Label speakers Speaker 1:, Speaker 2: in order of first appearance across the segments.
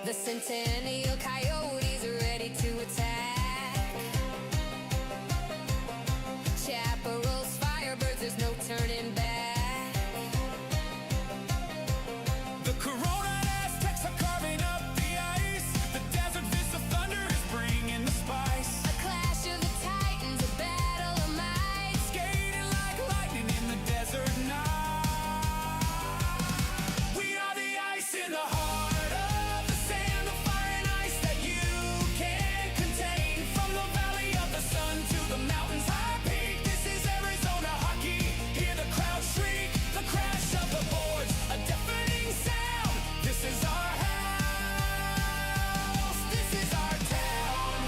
Speaker 1: The Centennial Coyotes are ready to attack. Chaparral's Firebirds, there's no turning back.
Speaker 2: The Corona Aztecs are carving up the ice. The desert fist of thunder is bringing the spice.
Speaker 1: A clash of the titans, a battle of might.
Speaker 2: Skating like lightning in the desert night. We are the ice in the heart of the sand, the fire and ice that you can't contain. From the valley of the sun to the mountain's high peak, this is Arizona hockey. Hear the crowd shriek, the crash of the boards, a deafening sound. This is our house, this is our town.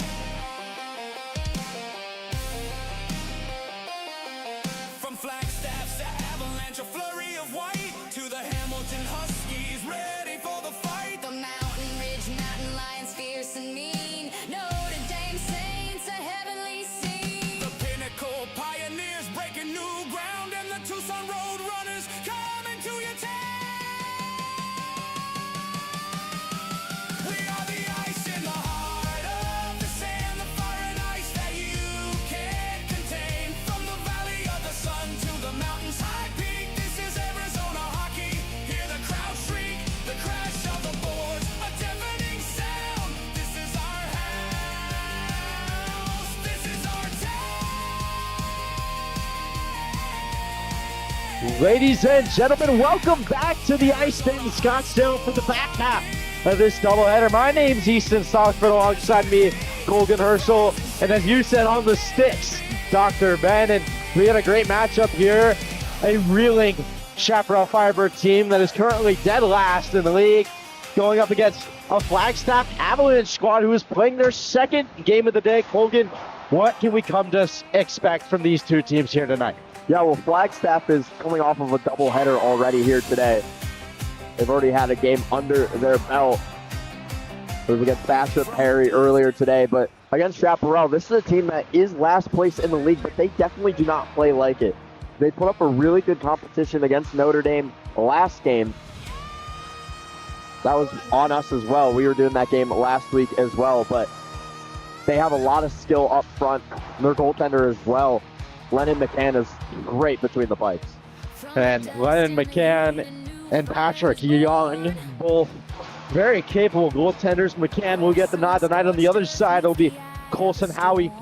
Speaker 2: From Flagstaff to Avalanche, a flurry of white, to the Hamilton Huskies, ready for the fight.
Speaker 1: The Mountain Ridge Mountain Lions, fierce and mean. Notre Dame Saints, a heavenly scene.
Speaker 2: The Pinnacle Pioneers breaking new ground, and the Tucson Road Runners coming to your town. We are the ice in the heart of the sand, the fire and ice that you can't contain. From the valley of the sun to the mountain's high peak, this is Arizona hockey. Hear the crowd shriek, the crash of the boards, a deafening sound. This is our house, this is our town.
Speaker 3: Ladies and gentlemen, welcome back to the Ice Den in Scottsdale for the back half of this doubleheader. My name's Easton Stockford, alongside me, Colgan Herschel, and as you said, on the sticks, Dr. Ben. And we had a great matchup here. A reeling Chaparral Firebird team that is currently dead last in the league, going up against a Flagstaff Avalanche squad who is playing their second game of the day. Colgan, what can we come to expect from these two teams here tonight?
Speaker 4: Yeah, well, Flagstaff is coming off of a doubleheader already here today. They've already had a game under their belt. It was against Bassett Perry earlier today, but against Chaparral, this is a team that is last place in the league, but they definitely do not play like it. They put up a really good competition against Notre Dame last game. That was on us as well. We were doing that game last week as well, but they have a lot of skill up front. Their goaltender as well, Lennon McCann, is great between the pipes.
Speaker 3: And Lennon McCann and Patrick Young, both very capable goaltenders. McCann will get the nod tonight. On the other side, it'll be Colson Howie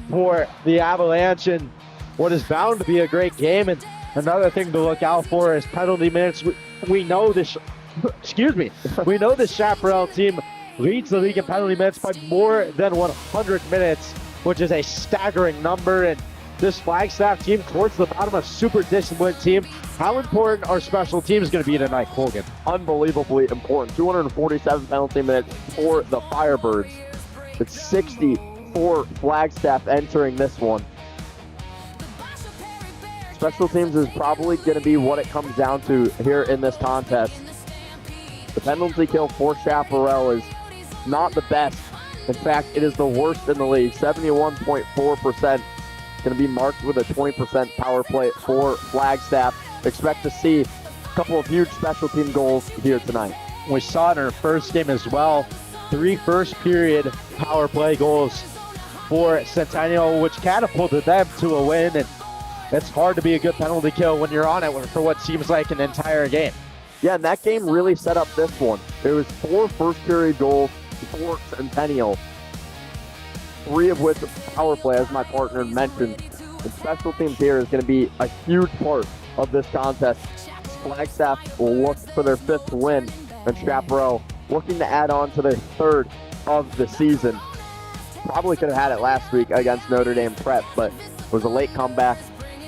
Speaker 3: for the Avalanche, and what is bound to be a great game. And another thing to look out for is penalty minutes. We know this, we know the Chaparral team leads the league in penalty minutes by more than 100 minutes, which is a staggering number. And this Flagstaff team, towards the bottom, a super disciplined team. How important are special teams going to be tonight, Colgan?
Speaker 4: Unbelievably important. 247 penalty minutes for the Firebirds. It's 60 for Flagstaff entering this one. Special teams is probably going to be what it comes down to here in this contest. The penalty kill for Chaparral is not the best. In fact, it is the worst in the league. 71.4%. Going to be marked with a 20% power play for Flagstaff. Expect to see a couple of huge special team goals here tonight.
Speaker 3: We saw in our first game as well, 3 first period power play goals for Centennial, which catapulted them to a win. And it's hard to be a good penalty kill when you're on it for what seems like an entire game.
Speaker 4: Yeah, and that game really set up this one. There was 4 first period goals for Centennial, 3 of which power play, as my partner mentioned. And special teams here is going to be a huge part of this contest. Flagstaff will look for their 5th win, and Chaparral looking to add on to their 3rd of the season. Probably could have had it last week against Notre Dame Prep, but it was a late comeback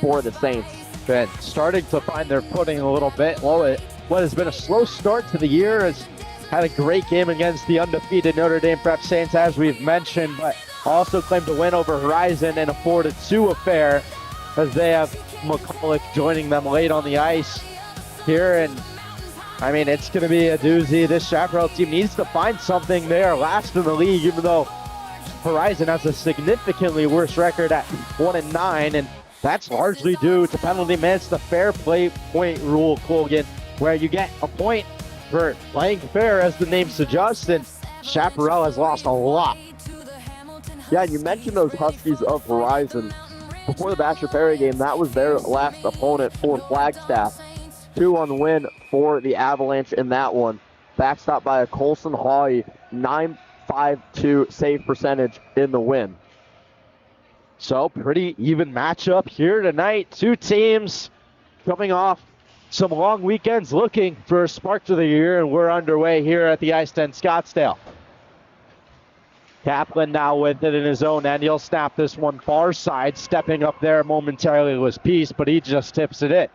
Speaker 4: for the Saints.
Speaker 3: Been starting to find their footing a little bit. What has been a slow start to the year has had a great game against the undefeated Notre Dame Prep Saints, as we've mentioned, but also claimed a win over Horizon in a 4-2 affair, as they have McCulloch joining them late on the ice here. And I mean, it's going to be a doozy. This Chaparral team needs to find something. They are last in the league, even though Horizon has a significantly worse record at 1-9, and that's largely due to penalty minutes, the fair play point rule, Colgan, where you get a point for playing fair, as the name suggests, and Chaparral has lost a lot.
Speaker 4: Yeah, you mentioned those Huskies of Horizon. Before the Basher Perry game, that was their last opponent for Flagstaff. 2-1 win for the Avalanche in that one. Backstopped by a Colson Hawley 9.52 save percentage in the win.
Speaker 3: So pretty even matchup here tonight. Two teams coming off some long weekends looking for a spark to the year, and we're underway here at the Ice 10 Scottsdale. Kaplan now with it in his own end. He'll snap this one far side. Stepping up there momentarily was Peace, but he just tips it in.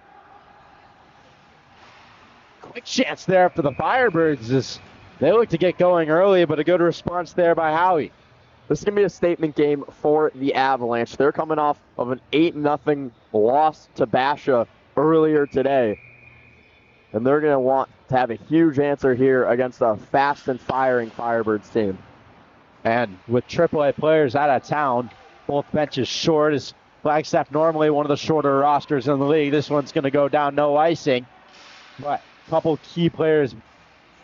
Speaker 3: Quick chance there for the Firebirds as they look to get going early, but a good response there by Howie.
Speaker 4: This is going to be a statement game for the Avalanche. They're coming off of an 8-0 loss to Basha earlier today. And they're going to want to have a huge answer here against a fast and firing Firebirds team.
Speaker 3: And with AAA players out of town, both benches short, as Flagstaff normally one of the shorter rosters in the league. This one's going to go down no icing. But a couple key players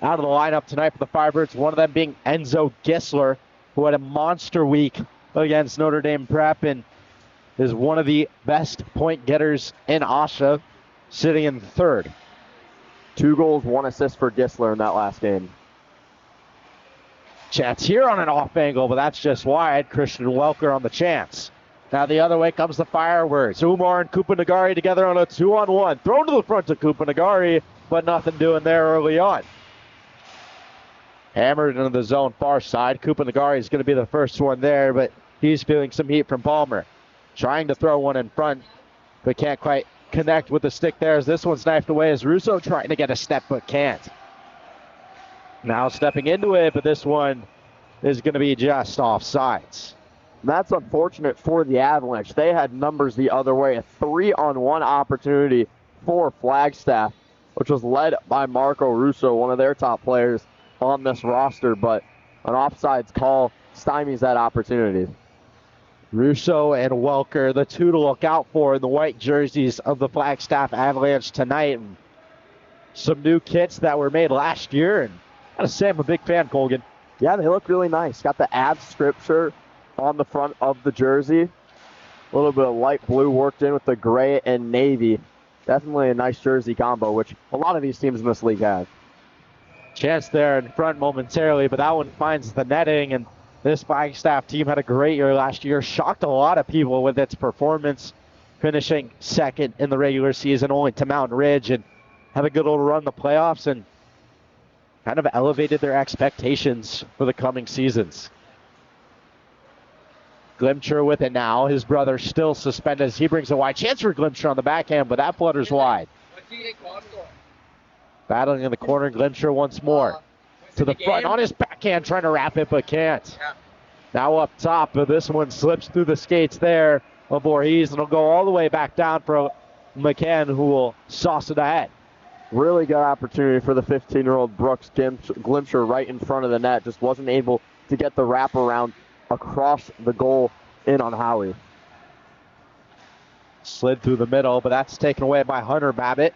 Speaker 3: out of the lineup tonight for the Firebirds, one of them being Enzo Gisler, who had a monster week against Notre Dame Prep and is one of the best point getters in AHSHA, sitting in third.
Speaker 4: 2 goals, 1 assist for Gisler in that last game.
Speaker 3: Chance here on an off angle, but that's just wide. Christian Welker on the chance. Now the other way comes the Firebirds. Umar and Kupanagari together on a 2-on-1. Thrown to the front to Kupanagari, but nothing doing there early on. Hammered into the zone far side. Kupanagari is going to be the first one there, but he's feeling some heat from Palmer. Trying to throw one in front, but can't quite connect with the stick there as this one's knifed away as Russo trying to get a step but can't. Now stepping into it, but this one is going to be just offsides.
Speaker 4: That's unfortunate for the Avalanche. They had numbers the other way. A 3-on-1 opportunity for Flagstaff, which was led by Marco Russo, one of their top players on this roster, but an offsides call stymies that opportunity.
Speaker 3: Russo and Welker, the two to look out for in the white jerseys of the Flagstaff Avalanche tonight. And some new kits that were made last year, and I gotta say I'm a big fan, Colgan.
Speaker 4: Yeah, they look really nice. Got the Avs scripture on the front of the jersey. A little bit of light blue worked in with the gray and navy. Definitely a nice jersey combo, which a lot of these teams in this league have.
Speaker 3: Chance there in front momentarily, but that one finds the netting, and this Flagstaff team had a great year last year. Shocked a lot of people with its performance, finishing second in the regular season only to Mountain Ridge, and have a good old run in the playoffs and kind of elevated their expectations for the coming seasons. Glimcher with it now. His brother still suspended as he brings a wide chance for Glimcher on the backhand, but that flutter's wide. Battling in the corner, Glimcher once more. To the front on his backhand, trying to wrap it, but can't. Now up top, but this one slips through the skates there of Voorhees, and it'll go all the way back down for McCann, who will sauce it ahead.
Speaker 4: Really good opportunity for the 15-year-old Brooks Glimcher right in front of the net. Just wasn't able to get the wraparound across the goal in on Howie.
Speaker 3: Slid through the middle, but that's taken away by Hunter Babbitt.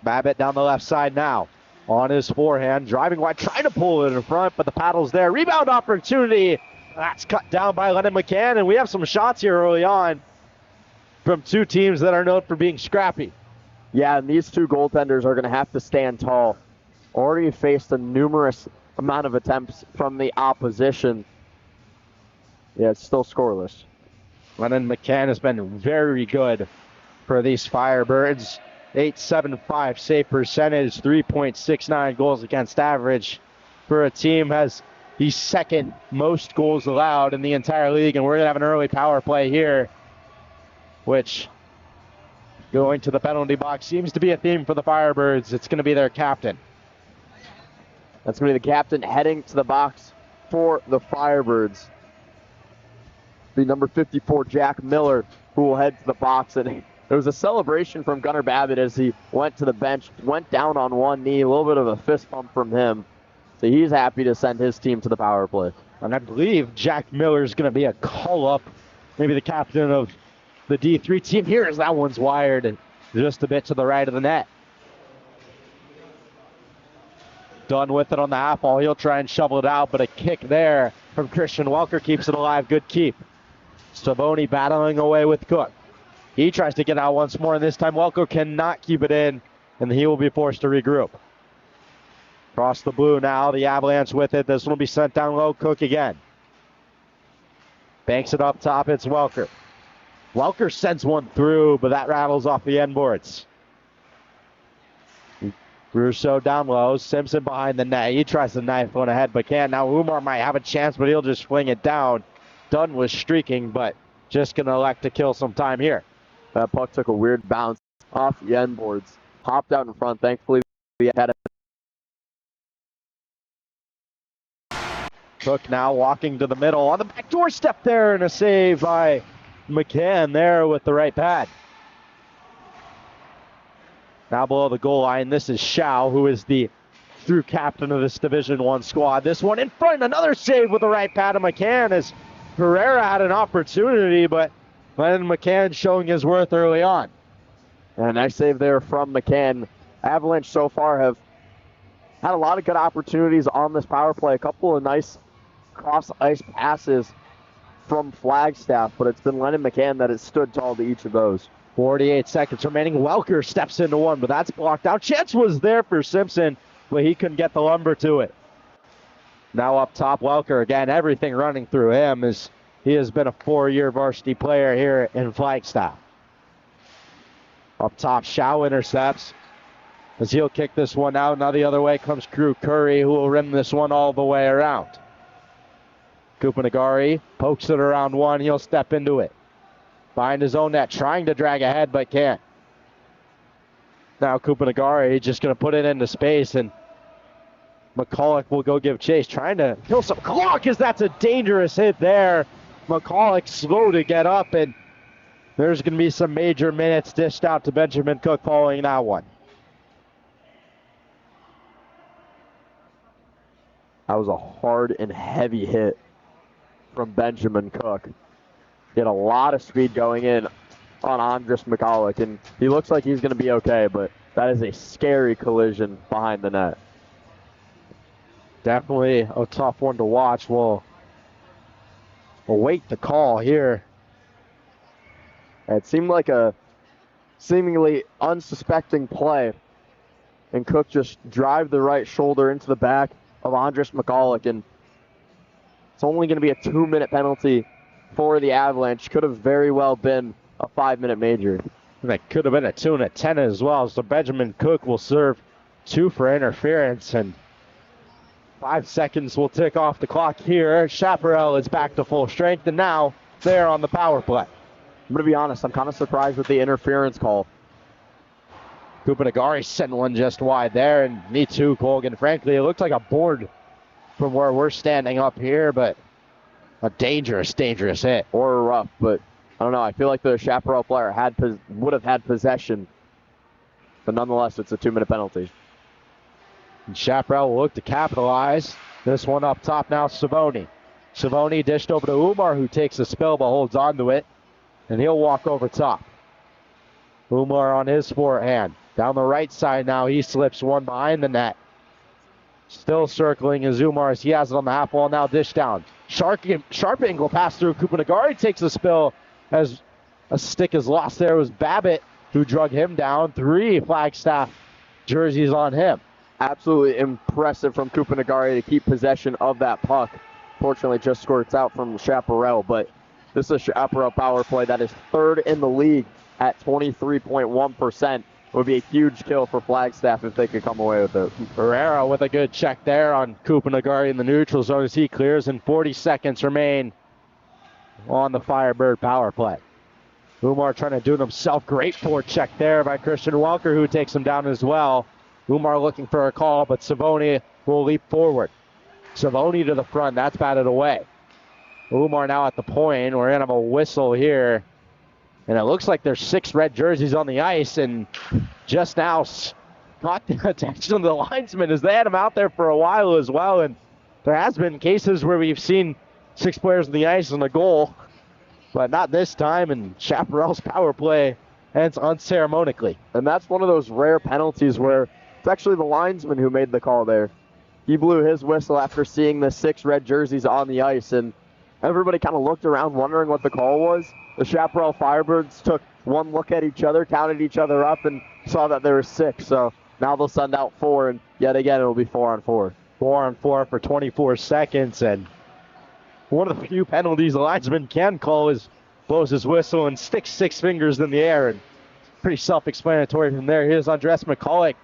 Speaker 3: Babbitt down the left side now. On his forehand, driving wide, trying to pull it in front, but the paddle's there. Rebound opportunity. That's cut down by Lennon McCann, and we have some shots here early on from two teams that are known for being scrappy.
Speaker 4: Yeah, and these two goaltenders are going to have to stand tall. Already faced a numerous amount of attempts from the opposition. Yeah, it's still scoreless.
Speaker 3: Lennon McCann has been very good for these Firebirds. 8.75 save percentage, 3.69 goals against average for a team has the second most goals allowed in the entire league, and we're going to have an early power play here, which going to the penalty box seems to be a theme for the Firebirds. It's going to be their captain.
Speaker 4: That's going to be the captain heading to the box for the Firebirds. The number 54, Jack Miller, who will head to the box. And there was a celebration from Gunnar Babbitt as he went to the bench, went down on one knee, a little bit of a fist bump from him. So he's happy to send his team to the power play.
Speaker 3: And I believe Jack Miller is going to be a call-up, maybe the captain of the D3 team here, as that one's wired and just a bit to the right of the net. Done with it on the half wall. He'll try and shovel it out, but a kick there from Christian Welker keeps it alive. Good keep. Savoni battling away with Cook. He tries to get out once more, and this time Welker cannot keep it in, and he will be forced to regroup. Across the blue now, the Avalanche with it. This one will be sent down low. Cook again. Banks it up top. It's Welker. Welker sends one through, but that rattles off the end boards. Russo down low. Simpson behind the net. He tries to knife one ahead, but can't. Now Umar might have a chance, but he'll just fling it down. Dunn was streaking, but just going to elect to kill some time here.
Speaker 4: That puck took a weird bounce off the end boards. Popped out in front. Thankfully, we had it.
Speaker 3: Cook now walking to the middle. On the back doorstep there, and a save by McCann there with the right pad. Now below the goal line, this is Shao, who is the true captain of this Division I squad. This one in front, another save with the right pad of McCann as Herrera had an opportunity, but Lennon McCann showing his worth early on.
Speaker 4: And a nice save there from McCann. Avalanche so far have had a lot of good opportunities on this power play. A couple of nice cross-ice passes from Flagstaff, but it's been Lennon McCann that has stood tall to each of those.
Speaker 3: 48 seconds remaining. Welker steps into one, but that's blocked out. Chance was there for Simpson, but he couldn't get the lumber to it. Now up top, Welker again. Everything running through him as he has been a 4-year varsity player here in Flagstaff. Up top, Shao intercepts as he'll kick this one out. Now the other way comes Crew Curry, who will rim this one all the way around. Kupanagari pokes it around one. He'll step into it. Behind his own net, trying to drag ahead, but can't. Now Kupanagari just going to put it into space, and McCulloch will go give chase, trying to kill some clock, as that's a dangerous hit there. McCulloch slow to get up, and there's going to be some major minutes dished out to Benjamin Cook following that one.
Speaker 4: That was a hard and heavy hit from Benjamin Cook. He had a lot of speed going in on Andres McCulloch, and he looks like he's going to be okay, but that is a scary collision behind the net.
Speaker 3: Definitely a tough one to watch. We'll await the call here.
Speaker 4: It seemed like a seemingly unsuspecting play, and Cook just drive the right shoulder into the back of Andres McCulloch, and it's only going to be a 2-minute penalty for the Avalanche. Could have very well been a 5-minute major.
Speaker 3: That could have been a 2 and a 10 as well. So Benjamin Cook will serve 2 for interference, and 5 seconds will tick off the clock here. Chaparral is back to full strength, and now they're on the power play.
Speaker 4: I'm going to be honest, I'm kind of surprised with the interference call.
Speaker 3: Kupanagari sent one just wide there, and me too, Colgan. Frankly, it looked like a board from where we're standing up here, but a dangerous, dangerous hit.
Speaker 4: Or rough, but I don't know. I feel like the Chaparral player would have had possession, but nonetheless, it's a 2-minute penalty.
Speaker 3: And Chaparral will look to capitalize. This one up top now, Savoni. Savoni dished over to Umar, who takes a spill but holds on to it, and he'll walk over top. Umar on his forehand. Down the right side now, he slips one behind the net. Still circling as Umar as he has it on the half wall now, dish down. Sharp angle pass through. Kupanagari takes a spill as a stick is lost there. It was Babbitt who drug him down. 3 Flagstaff jerseys on him.
Speaker 4: Absolutely impressive from Kupanagari to keep possession of that puck. Fortunately, just squirts out from Chaparral, but this is a Chaparral power play that is 3rd in the league at 23.1%. Would be a huge kill for Flagstaff if they could come away with it.
Speaker 3: Herrera with a good check there on Kupanagari in the neutral zone as he clears, and 40 seconds remain on the Firebird power play. Umar trying to do it himself. Great forecheck there by Christian Welker, who takes him down as well. Umar looking for a call, but Savoni will leap forward. Savoni to the front. That's batted away. Umar now at the point. We're going to have a whistle here. And it looks like there's 6 red jerseys on the ice, and just now caught the attention of the linesman as they had him out there for a while as well. And there has been cases where we've seen 6 players on the ice and a goal, but not this time, and Chaparral's power play ends unceremoniously.
Speaker 4: And that's one of those rare penalties where it's actually the linesman who made the call there. he blew his whistle after seeing the 6 red jerseys on the ice, and everybody kind of looked around wondering what the call was. The Chaparral Firebirds took one look at each other, counted each other up, and saw that there were 6. So now they'll send out 4, and yet again it'll be 4-on-4.
Speaker 3: 4-on-4 for 24 seconds, and one of the few penalties the linesman can call is blows his whistle and sticks 6 fingers in the air, and pretty self-explanatory from there. Here's Andres McCulloch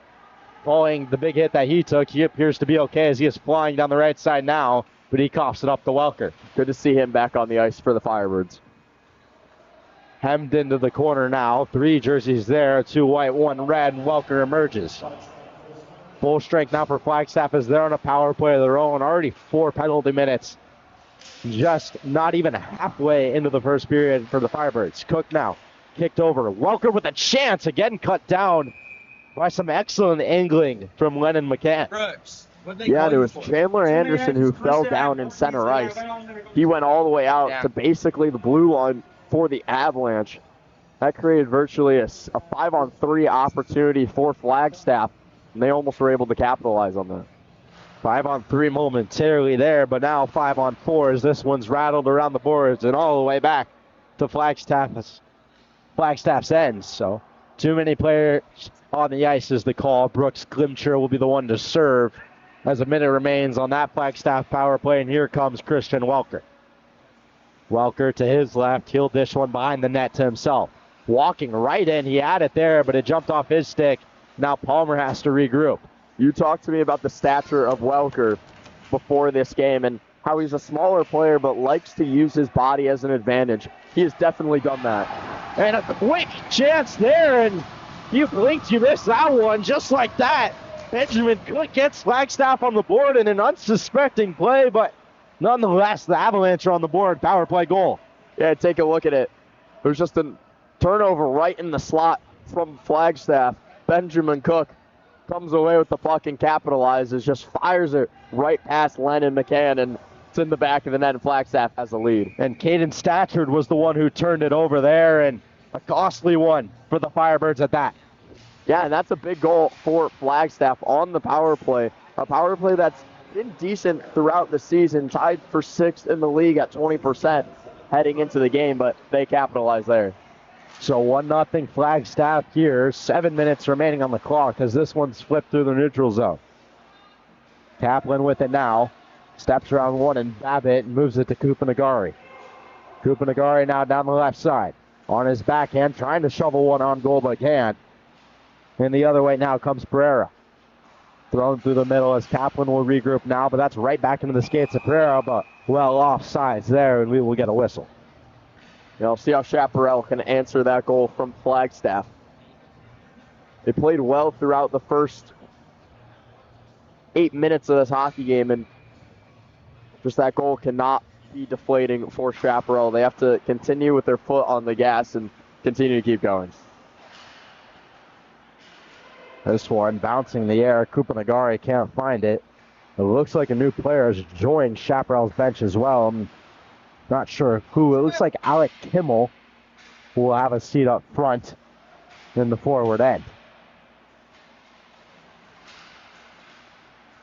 Speaker 3: following the big hit that he took. He appears to be okay as he is flying down the right side now, but he coughs it up to Welker.
Speaker 4: Good to see him back on the ice for the Firebirds.
Speaker 3: Hemmed into the corner now. 3 jerseys there, 2 white, 1 red, and Welker emerges. Full strength now for Flagstaff as they're on a power play of their own. Already 4 penalty minutes. Just not even halfway into the first period for the Firebirds. Cook now kicked over. Welker with a chance, again cut down by some excellent angling from Lennon McCann.
Speaker 4: Yeah, there was Chandler Anderson who fell down in center ice. He went all the way out to basically the blue line for the Avalanche. That created virtually a 5-on-3 opportunity for Flagstaff, and they almost were able to capitalize on that.
Speaker 3: 5-on-3 momentarily there, but now 5-on-4 as this one's rattled around the boards and all the way back to Flagstaff's end. So too many players on the ice is the call. Brooks Glimcher will be the one to serve as a minute remains on that Flagstaff power play, and here comes Christian Welker. Welker to his left, he'll dish one behind the net to himself. Walking right in, he had it there, but it jumped off his stick. Now Palmer has to regroup.
Speaker 4: You talked to me about the stature of Welker before this game and how he's a smaller player but likes to use his body as an advantage. He has definitely done that.
Speaker 3: And a quick chance there, and you blinked, you missed that one just like that. Benjamin Cook gets Flagstaff on the board in an unsuspecting play, but nonetheless, the Avalanche are on the board. Power play goal.
Speaker 4: Yeah, take a look at it. There's just a turnover right in the slot from Flagstaff. Benjamin Cook comes away with the puck and capitalizes, just fires it right past Lennon McCann, and it's in the back of the net, and Flagstaff has the lead.
Speaker 3: And Caden Statchard was the one who turned it over there, and a costly one for the Firebirds at that.
Speaker 4: Yeah, and that's a big goal for Flagstaff on the power play. A power play that's been decent throughout the season, tied for 6th in the league at 20% heading into the game, but they capitalize there.
Speaker 3: So 1-0 Flagstaff here. 7 minutes remaining on the clock as this one's flipped through the neutral zone. Kaplan with it now. Steps around one and Babbitt moves it to Kupanagari. Kupanagari now down the left side. On his backhand, trying to shovel one on goal but can't. And the other way now comes Pereira. Thrown through the middle as Kaplan will regroup now, but that's right back into the skates of Pereira, but well offsides there, and we will get a whistle.
Speaker 4: We'll see how Chaparral can answer that goal from Flagstaff. They played well throughout the first 8 minutes of this hockey game, and just that goal cannot be deflating for Chaparral. They have to continue with their foot on the gas and continue to keep going.
Speaker 3: This one bouncing the air. Kupanagari can't find it. It looks like a new player has joined Chaparral's bench as well. I'm not sure who. It looks like Alec Kimmel will have a seat up front in the forward end.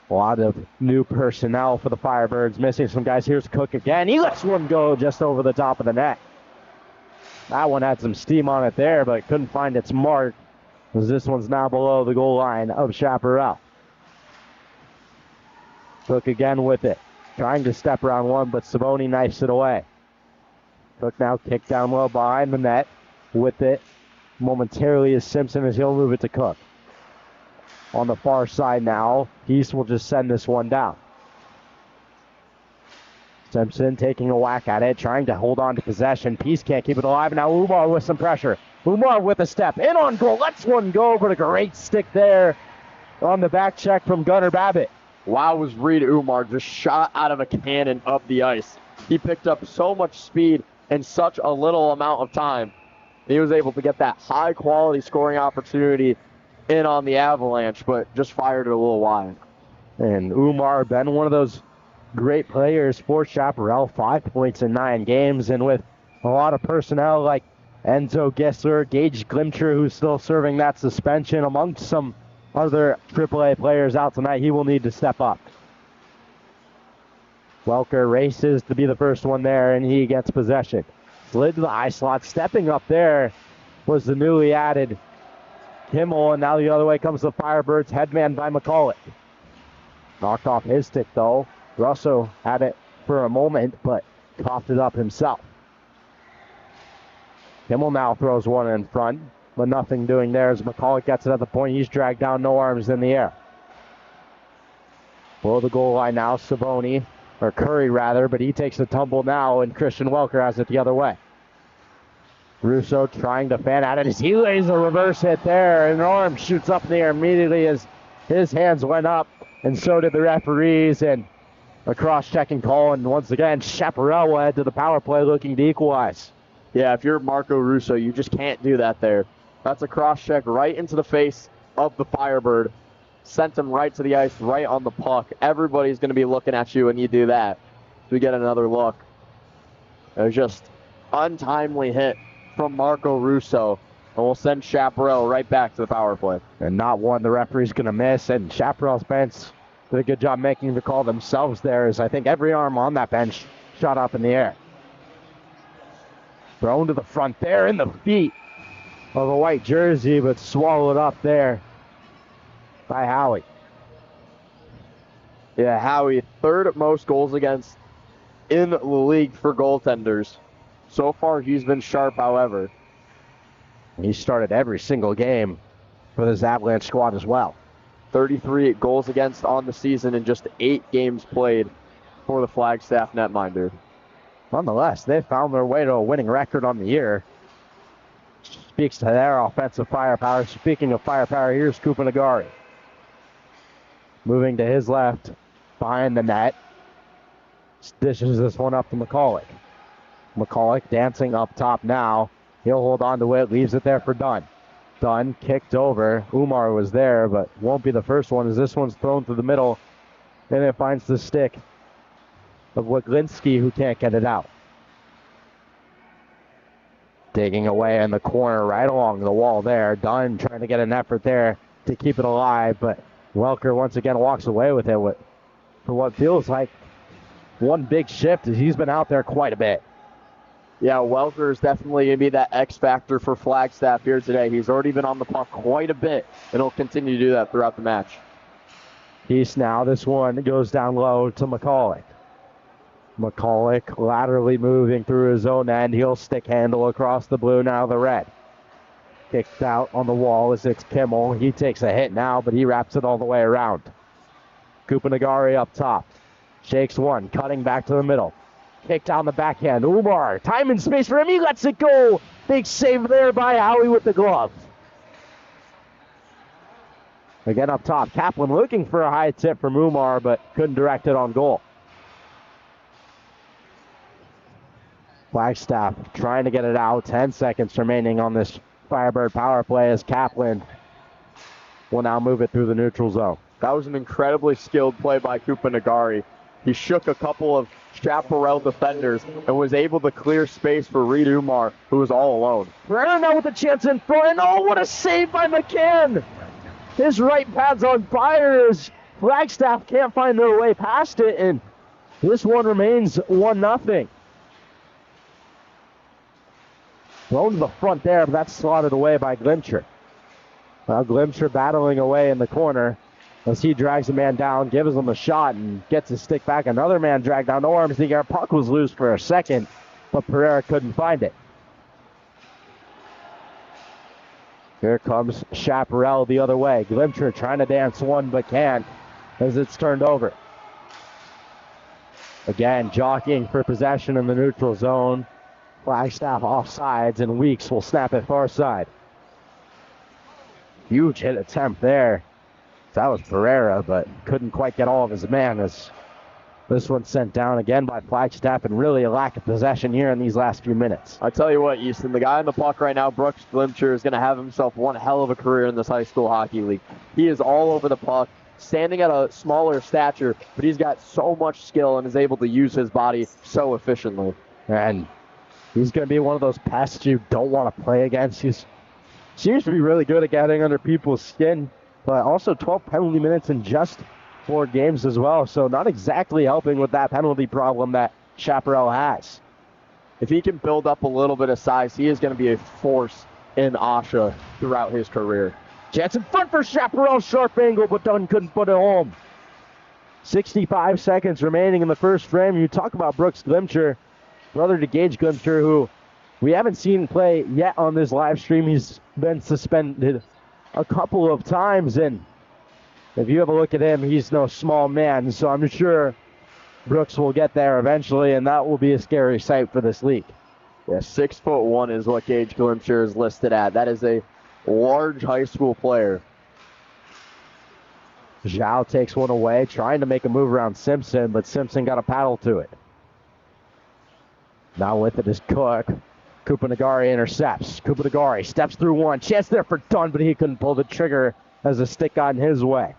Speaker 3: A lot of new personnel for the Firebirds. Missing some guys. Here's Cook again. He lets one go just over the top of the net. That one had some steam on it there, but couldn't find its mark, as this one's now below the goal line of Chaparral. Cook again with it. Trying to step around one, but Savoni knifes it away. Cook now kicked down low behind the net with it. Momentarily is Simpson as he'll move it to Cook. On the far side now, Peace will just send this one down. Simpson taking a whack at it, trying to hold on to possession. Peace can't keep it alive. Now Umar with some pressure. Umar with a step in on goal. Lets one go, but a great stick there on the back check from Gunnar Babbitt.
Speaker 4: Wow, was Reed Umar just shot out of a cannon up the ice. He picked up so much speed in such a little amount of time. He was able to get that high quality scoring opportunity in on the Avalanche, but just fired it a little wide.
Speaker 3: And Umar been one of those great players for Chaparral. 5 points in 9 games, and with a lot of personnel like Enzo Gessler, Gage Glimcher, who's still serving that suspension, amongst some other AAA players out tonight, he will need to step up. Welker races to be the first one there, and he gets possession. Slid to the high slot. Stepping up there was the newly added Kimmel, and now the other way comes the Firebirds, headman by McCulloch. Knocked off his stick, though. Russo had it for a moment, but coughed it up himself. Kimmel now throws one in front, but nothing doing there as McCulloch gets it at the point. He's dragged down, no arms in the air. Below the goal line now, Savoni, or Curry rather, but he takes the tumble now, and Christian Welker has it the other way. Russo trying to fan at it as he lays a reverse hit there, and an arm shoots up in the air immediately as his hands went up, and so did the referees, and a cross-checking call, and once again, Chaparral will head to the power play looking to equalize.
Speaker 4: Yeah, if you're Marco Russo, you just can't do that there. That's a cross-check right into the face of the Firebird. Sent him right to the ice, right on the puck. Everybody's going to be looking at you when you do that. We get another look. It was just untimely hit from Marco Russo, and we'll send Chaparral right back to the power play.
Speaker 3: And not one the referee's going to miss, and Chaparral's bench did a good job making the call themselves there, as I think every arm on that bench shot up in the air. Thrown to the front there in the feet of a white jersey, but swallowed up there by Howie.
Speaker 4: Yeah, Howie, third most goals against in the league for goaltenders. So far, he's been sharp, however.
Speaker 3: He started every single game for this Avalanche squad as well.
Speaker 4: 33 goals against on the season in just 8 games played for the Flagstaff netminder.
Speaker 3: Nonetheless, they found their way to a winning record on the year. Speaks to their offensive firepower. Speaking of firepower, here's Kupanagari. Moving to his left, behind the net. Dishes this one up to McCulloch. McCulloch dancing up top now. He'll hold on to it, leaves it there for Dunn. Dunn kicked over. Umar was there, but won't be the first one as this one's thrown through the middle. And it finds the stick of Waglinski, who can't get it out. Digging away in the corner right along the wall there. Dunn trying to get an effort there to keep it alive, but Welker once again walks away with it for what feels like one big shift as he's been out there quite a bit.
Speaker 4: Yeah, Welker is definitely going to be that X factor for Flagstaff here today. He's already been on the puck quite a bit, and he'll continue to do that throughout the match.
Speaker 3: East now, this one goes down low to McCulloch. McCulloch laterally moving through his own end. He'll stick handle across the blue, now the red. Kicked out on the wall as it's Kimmel. He takes a hit now, but he wraps it all the way around. Kupanagari up top. Shakes one, cutting back to the middle. Kicked down the backhand. Umar, time and space for him. He lets it go. Big save there by Howie with the glove. Again up top. Kaplan looking for a high tip from Umar, but couldn't direct it on goal. Flagstaff trying to get it out. 10 seconds remaining on this Firebird power play as Kaplan will now move it through the neutral zone.
Speaker 4: That was an incredibly skilled play by Kupanagari. He shook a couple of Chaparral defenders and was able to clear space for Reed Umar, who was all alone.
Speaker 3: Brennan now with a chance in front, and oh, what a save by McCann! His right pad's on fire as Flagstaff can't find their way past it, and this one remains 1-0. Thrown to the front there, but that's slotted away by Glimcher. Well, Glimcher battling away in the corner as he drags a man down, gives him a shot, and gets his stick back. Another man dragged down, no arms. The puck was loose for a second, but Pereira couldn't find it. Here comes Chaparral the other way. Glimcher trying to dance one, but can't as it's turned over. Again, jockeying for possession in the neutral zone. Flagstaff offsides, and Weeks will snap it far side. Huge hit attempt there. That was Pereira, but couldn't quite get all of his man as this one's sent down again by Flagstaff, and really a lack of possession here in these last few minutes.
Speaker 4: I tell you what, Easton, the guy on the puck right now, Brooks Glimcher, is going to have himself one hell of a career in this high school hockey league. He is all over the puck, standing at a smaller stature, but he's got so much skill and is able to use his body so efficiently.
Speaker 3: And he's going to be one of those pests you don't want to play against. He seems to be really good at getting under people's skin, but also 12 penalty minutes in just 4 games as well, so not exactly helping with that penalty problem that Chaparral has.
Speaker 4: If he can build up a little bit of size, he is going to be a force in AHSHA throughout his career.
Speaker 3: Chance in front for Chaparral, sharp angle, but Dunn couldn't put it home. 65 seconds remaining in the first frame. You talk about Brooks Glimcher, brother to Gage Glimcher, who we haven't seen play yet on this live stream. He's been suspended a couple of times, and if you have a look at him, he's no small man, so I'm sure Brooks will get there eventually, and that will be a scary sight for this league.
Speaker 4: Yeah, 6'1" is what Gage Glimcher is listed at. That is a large high school player.
Speaker 3: Zhao takes one away, trying to make a move around Simpson, but Simpson got a paddle to it. Now with it is Cook. Kupanagari intercepts. Kupanagari steps through one. Chance there for Dunn, but he couldn't pull the trigger as the stick got in his way.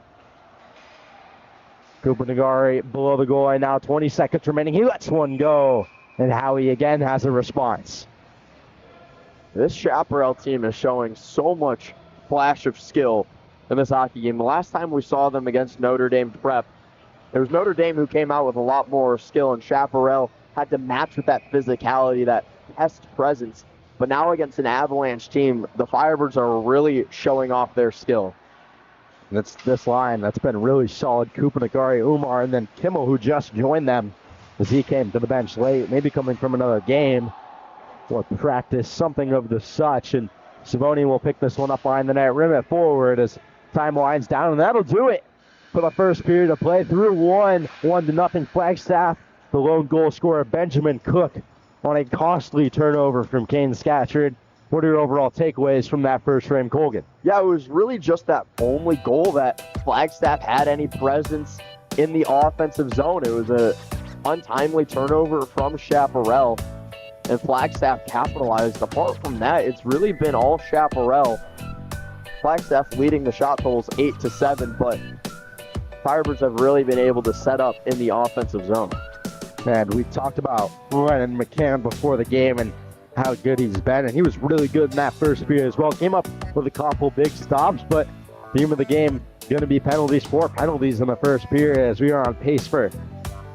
Speaker 3: Kupanagari below the goal line now. 20 seconds remaining. He lets one go. And Howie again has a response.
Speaker 4: This Chaparral team is showing so much flash of skill in this hockey game. The last time we saw them against Notre Dame Prep, it was Notre Dame who came out with a lot more skill, and Chaparral had to match with that physicality, that pest presence. But now against an Avalanche team, the Firebirds are really showing off their skill.
Speaker 3: That's this line that's been really solid. Kupanagari, Umar, and then Kimmel, who just joined them as he came to the bench late, maybe coming from another game or practice, something of the such. And Savoni will pick this one up behind the net, rim it forward as time winds down, and that'll do it for the first period of play. Through 1-0 Flagstaff. The lone goal scorer, Benjamin Cook, on a costly turnover from Kane Scatcherd. What are your overall takeaways from that first frame, Colgan?
Speaker 4: Yeah, it was really just that only goal that Flagstaff had any presence in the offensive zone. It was a untimely turnover from Chaparral, and Flagstaff capitalized. Apart from that, it's really been all Chaparral. Flagstaff leading the shot totals 8-7, but Firebirds have really been able to set up in the offensive zone.
Speaker 3: And we talked about Ryan McCann before the game and how good he's been, and he was really good in that first period as well. Came up with a couple big stops, but theme of the game going to be penalties. 4 penalties in the first period as we are on pace for a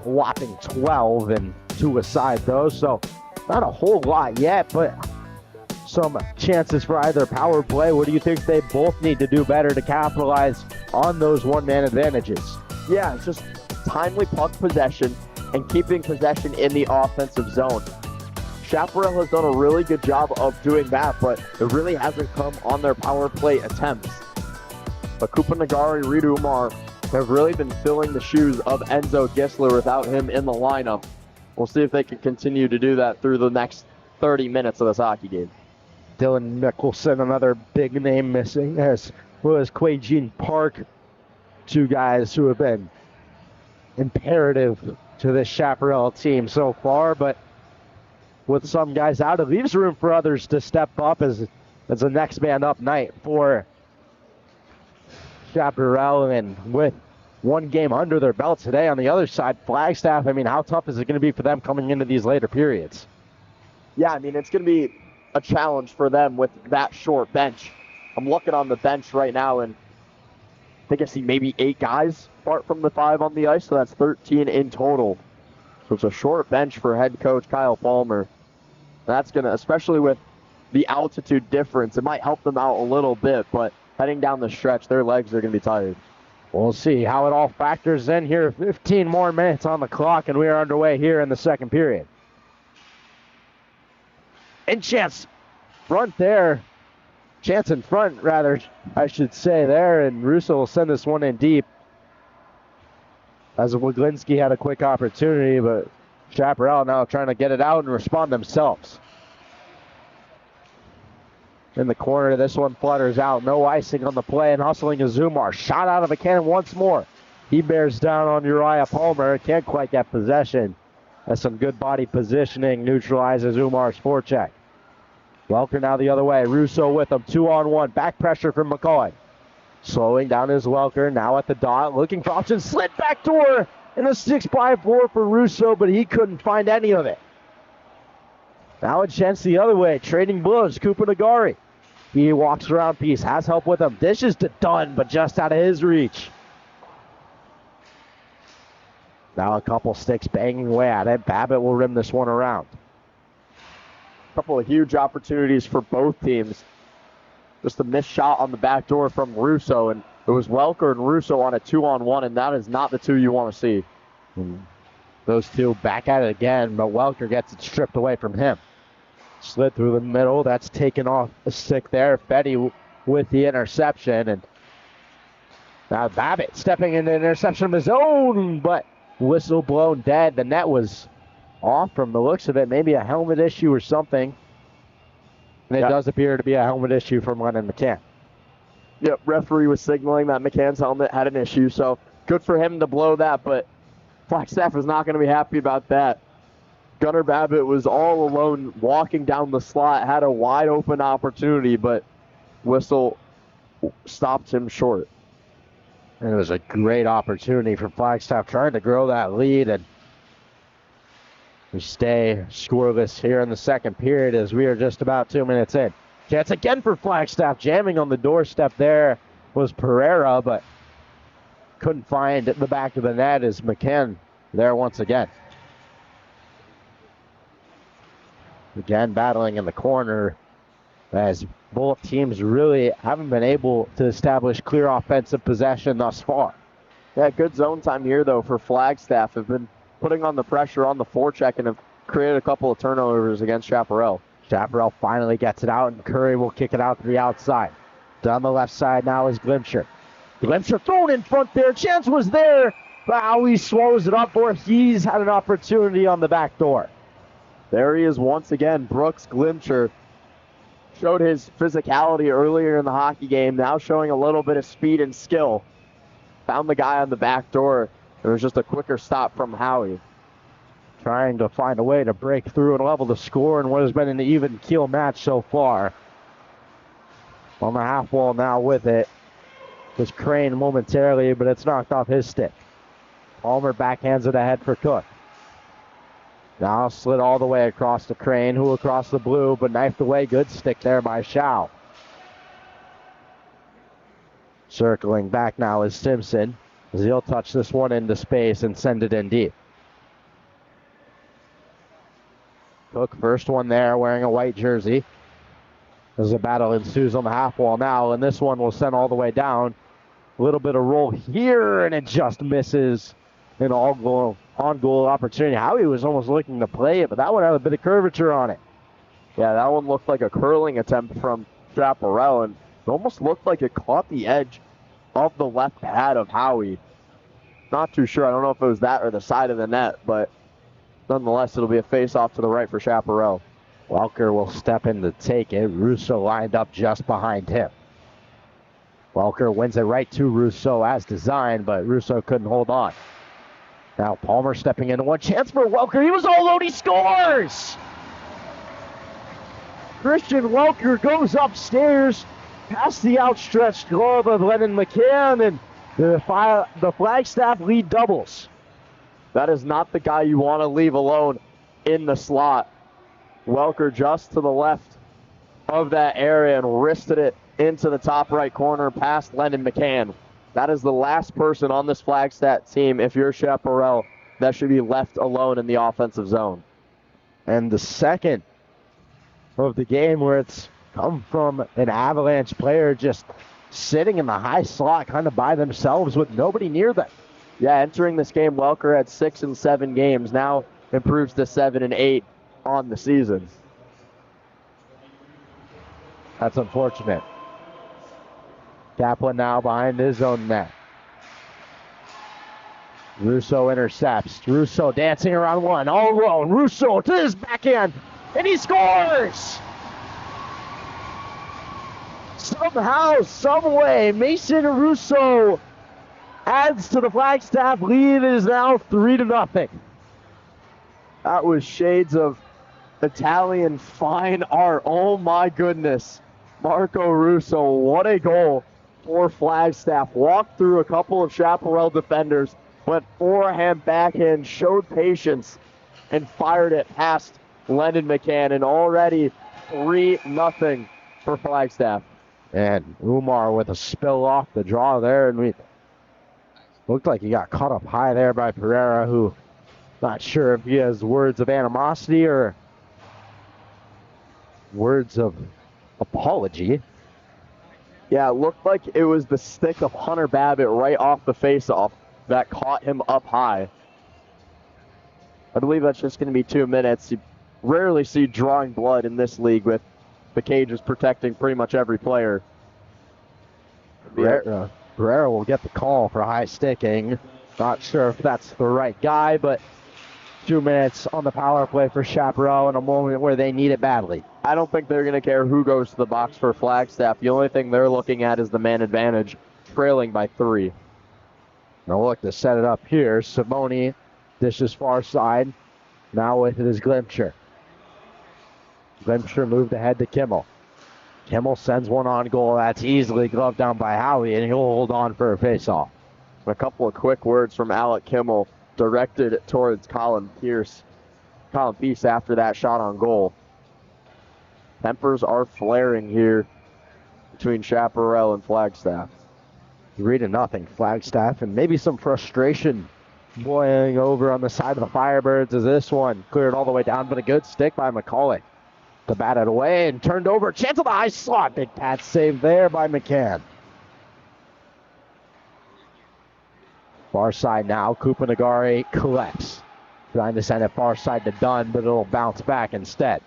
Speaker 3: whopping 12 and 2 aside those. So not a whole lot yet, but some chances for either power play. What do you think they both need to do better to capitalize on those one-man advantages?
Speaker 4: Yeah, it's just timely puck possession and keeping possession in the offensive zone. Chaparral has done a really good job of doing that, but it really hasn't come on their power play attempts. But Kupanagari, Reed Umar have really been filling the shoes of Enzo Gisler without him in the lineup. We'll see if they can continue to do that through the next 30 minutes of this hockey game.
Speaker 3: Dylan Mickelson, another big name missing, as well as Quay Jean Park, 2 guys who have been imperative to this Chaparral team so far, but with some guys out, it leaves room for others to step up as the next man up night for Chaparral. And with 1 game under their belt today on the other side, Flagstaff, I mean, how tough is it going to be for them coming into these later periods?
Speaker 4: Yeah, I mean, it's going to be a challenge for them with that short bench. I'm looking on the bench right now, and I think I see maybe 8 guys apart from the 5 on the ice, so that's 13 in total. So it's a short bench for head coach Kyle Palmer. That's going to, especially with the altitude difference, it might help them out a little bit, but heading down the stretch, their legs are going to be tired.
Speaker 3: We'll see how it all factors in here. 15 more minutes on the clock, and we are underway here in the second period. And chance front there. Chance in front, rather, I should say there, and Russo will send this one in deep. As Wiglinski had a quick opportunity, but Chaparral now trying to get it out and respond themselves. In the corner, this one flutters out. No icing on the play, and hustling is Zumar. Shot out of a cannon once more. He bears down on Uriah Palmer. Can't quite get possession. As some good body positioning neutralizes Umar's forecheck. Welker now the other way. Russo with him. 2-on-1. Back pressure from McCoy. Slowing down is Welker. Now at the dot. Looking for options. Slit back door. And a 6x4 for Russo, but he couldn't find any of it. Now a chance the other way. Trading blows. Kupanagari. He walks around piece. Has help with him. Dishes to Dunn, but just out of his reach. Now a couple sticks banging away at it. Babbitt will rim this one around.
Speaker 4: A couple of huge opportunities for both teams. Just a missed shot on the back door from Russo, and it was Welker and Russo on a 2-on-1, and that is not the two you want to see.
Speaker 3: Those two back at it again, but Welker gets it stripped away from him. Slid through the middle. That's taken off a stick there. Fetty with the interception, and now Babbitt stepping into an interception of his own, but whistle blown dead. The net was off from the looks of it. Maybe a helmet issue or something. And it does appear to be a helmet issue from Lennon McCann.
Speaker 4: Yep, referee was signaling that McCann's helmet had an issue, so good for him to blow that, but Flagstaff is not going to be happy about that. Gunnar Babbitt was all alone walking down the slot, had a wide open opportunity, but whistle stopped him short.
Speaker 3: And it was a great opportunity for Flagstaff trying to grow that lead, and we stay scoreless here in the second period as we are just about 2 minutes in. Chance again for Flagstaff. Jamming on the doorstep there was Pereira, but couldn't find the back of the net as McCann there once again. Again, battling in the corner as both teams really haven't been able to establish clear offensive possession thus far.
Speaker 4: Yeah, good zone time here, though, for Flagstaff. Have been putting on the pressure on the forecheck and have created a couple of turnovers against Chaparral.
Speaker 3: Chaparral finally gets it out, and Curry will kick it out to the outside. Down the left side now is Glimcher. Glimcher thrown in front there. Chance was there, but Howie swallows it up, or he's had an opportunity on the back door.
Speaker 4: There he is once again. Brooks Glimcher showed his physicality earlier in the hockey game, now showing a little bit of speed and skill. Found the guy on the back door. It was just a quicker stop from Howie.
Speaker 3: Trying to find a way to break through and level the score in what has been an even keel match so far. On the half wall now with it was Crane momentarily, but it's knocked off his stick. Palmer backhands it ahead for Cook. Now slid all the way across to Crane, who across the blue, but knifed away. Good stick there by Schau. Circling back now is Simpson, as he'll touch this one into space and send it in deep. Cook, first one there, wearing a white jersey. As the battle ensues on the half wall now, and this one will send all the way down. A little bit of roll here, and it just misses an on-goal opportunity. Howie was almost looking to play it, but that one had a bit of curvature on it.
Speaker 4: Yeah, that one looked like a curling attempt from Chaparral, and it almost looked like it caught the edge of the left pad of Howie. Not too sure. I don't know if it was that or the side of the net, but nonetheless, it'll be a face-off to the right for Chaparral.
Speaker 3: Welker will step in to take it. Russo lined up just behind him. Welker wins it right to Russo as designed, but Russo couldn't hold on. Now Palmer stepping into one chance for Welker. He was all alone. He scores! Christian Welker goes upstairs past the outstretched glove of Lennon McCann, and the Flagstaff lead doubles.
Speaker 4: That is not the guy you want to leave alone in the slot. Welker just to the left of that area and wristed it into the top right corner past Lennon McCann. That is the last person on this Flagstaff team, if you're Chaparral, that should be left alone in the offensive zone.
Speaker 3: And the second of the game where it's come from an Avalanche player just sitting in the high slot kind of by themselves with nobody near them.
Speaker 4: Yeah, entering this game, Welker had 6 and 7 games. Now improves to 7 and 8 on the season.
Speaker 3: That's unfortunate. Kaplan now behind his own net. Russo intercepts. Russo dancing around one, all alone. Russo to his backhand, and he scores! Somehow, someway, Mason Russo adds to the Flagstaff lead. It is now 3-0.
Speaker 4: That was shades of Italian fine art. Oh my goodness. Marco Russo, what a goal for Flagstaff. Walked through a couple of Chaparral defenders, went forehand, backhand, showed patience, and fired it past Lennon McCann. And already 3-0 for Flagstaff.
Speaker 3: And Umar with a spill off the draw there, and Looked like he got caught up high there by Pereira, who not sure if he has words of animosity or words of apology.
Speaker 4: Yeah, it looked like it was the stick of Hunter Babbitt right off the face-off that caught him up high. I believe that's just going to be 2 minutes. You rarely see drawing blood in this league with the cages protecting pretty much every player.
Speaker 3: Pereira will get the call for high sticking. Not sure if that's the right guy, but 2 minutes on the power play for Chaparral in a moment where they need it badly.
Speaker 4: I don't think they're going to care who goes to the box for Flagstaff. The only thing they're looking at is the man advantage, trailing by 3.
Speaker 3: Now look to set it up here. Simone dishes far side. Now with it is Glimcher. Glimcher moved ahead to Kimmel. Kimmel sends one on goal. That's easily gloved down by Howie, and he'll hold on for a faceoff.
Speaker 4: A couple of quick words from Alec Kimmel directed towards Colin Peace after that shot on goal. Tempers are flaring here between Chaparral and Flagstaff.
Speaker 3: 3-0 Flagstaff, and maybe some frustration boiling over on the side of the Firebirds as this one cleared all the way down, but a good stick by McCauley to bat it away and turned over. Chance of the high slot. Big pat save there by McCann. Far side now. Kupanagari collects. Trying to send it far side to Dunn, but it'll bounce back instead.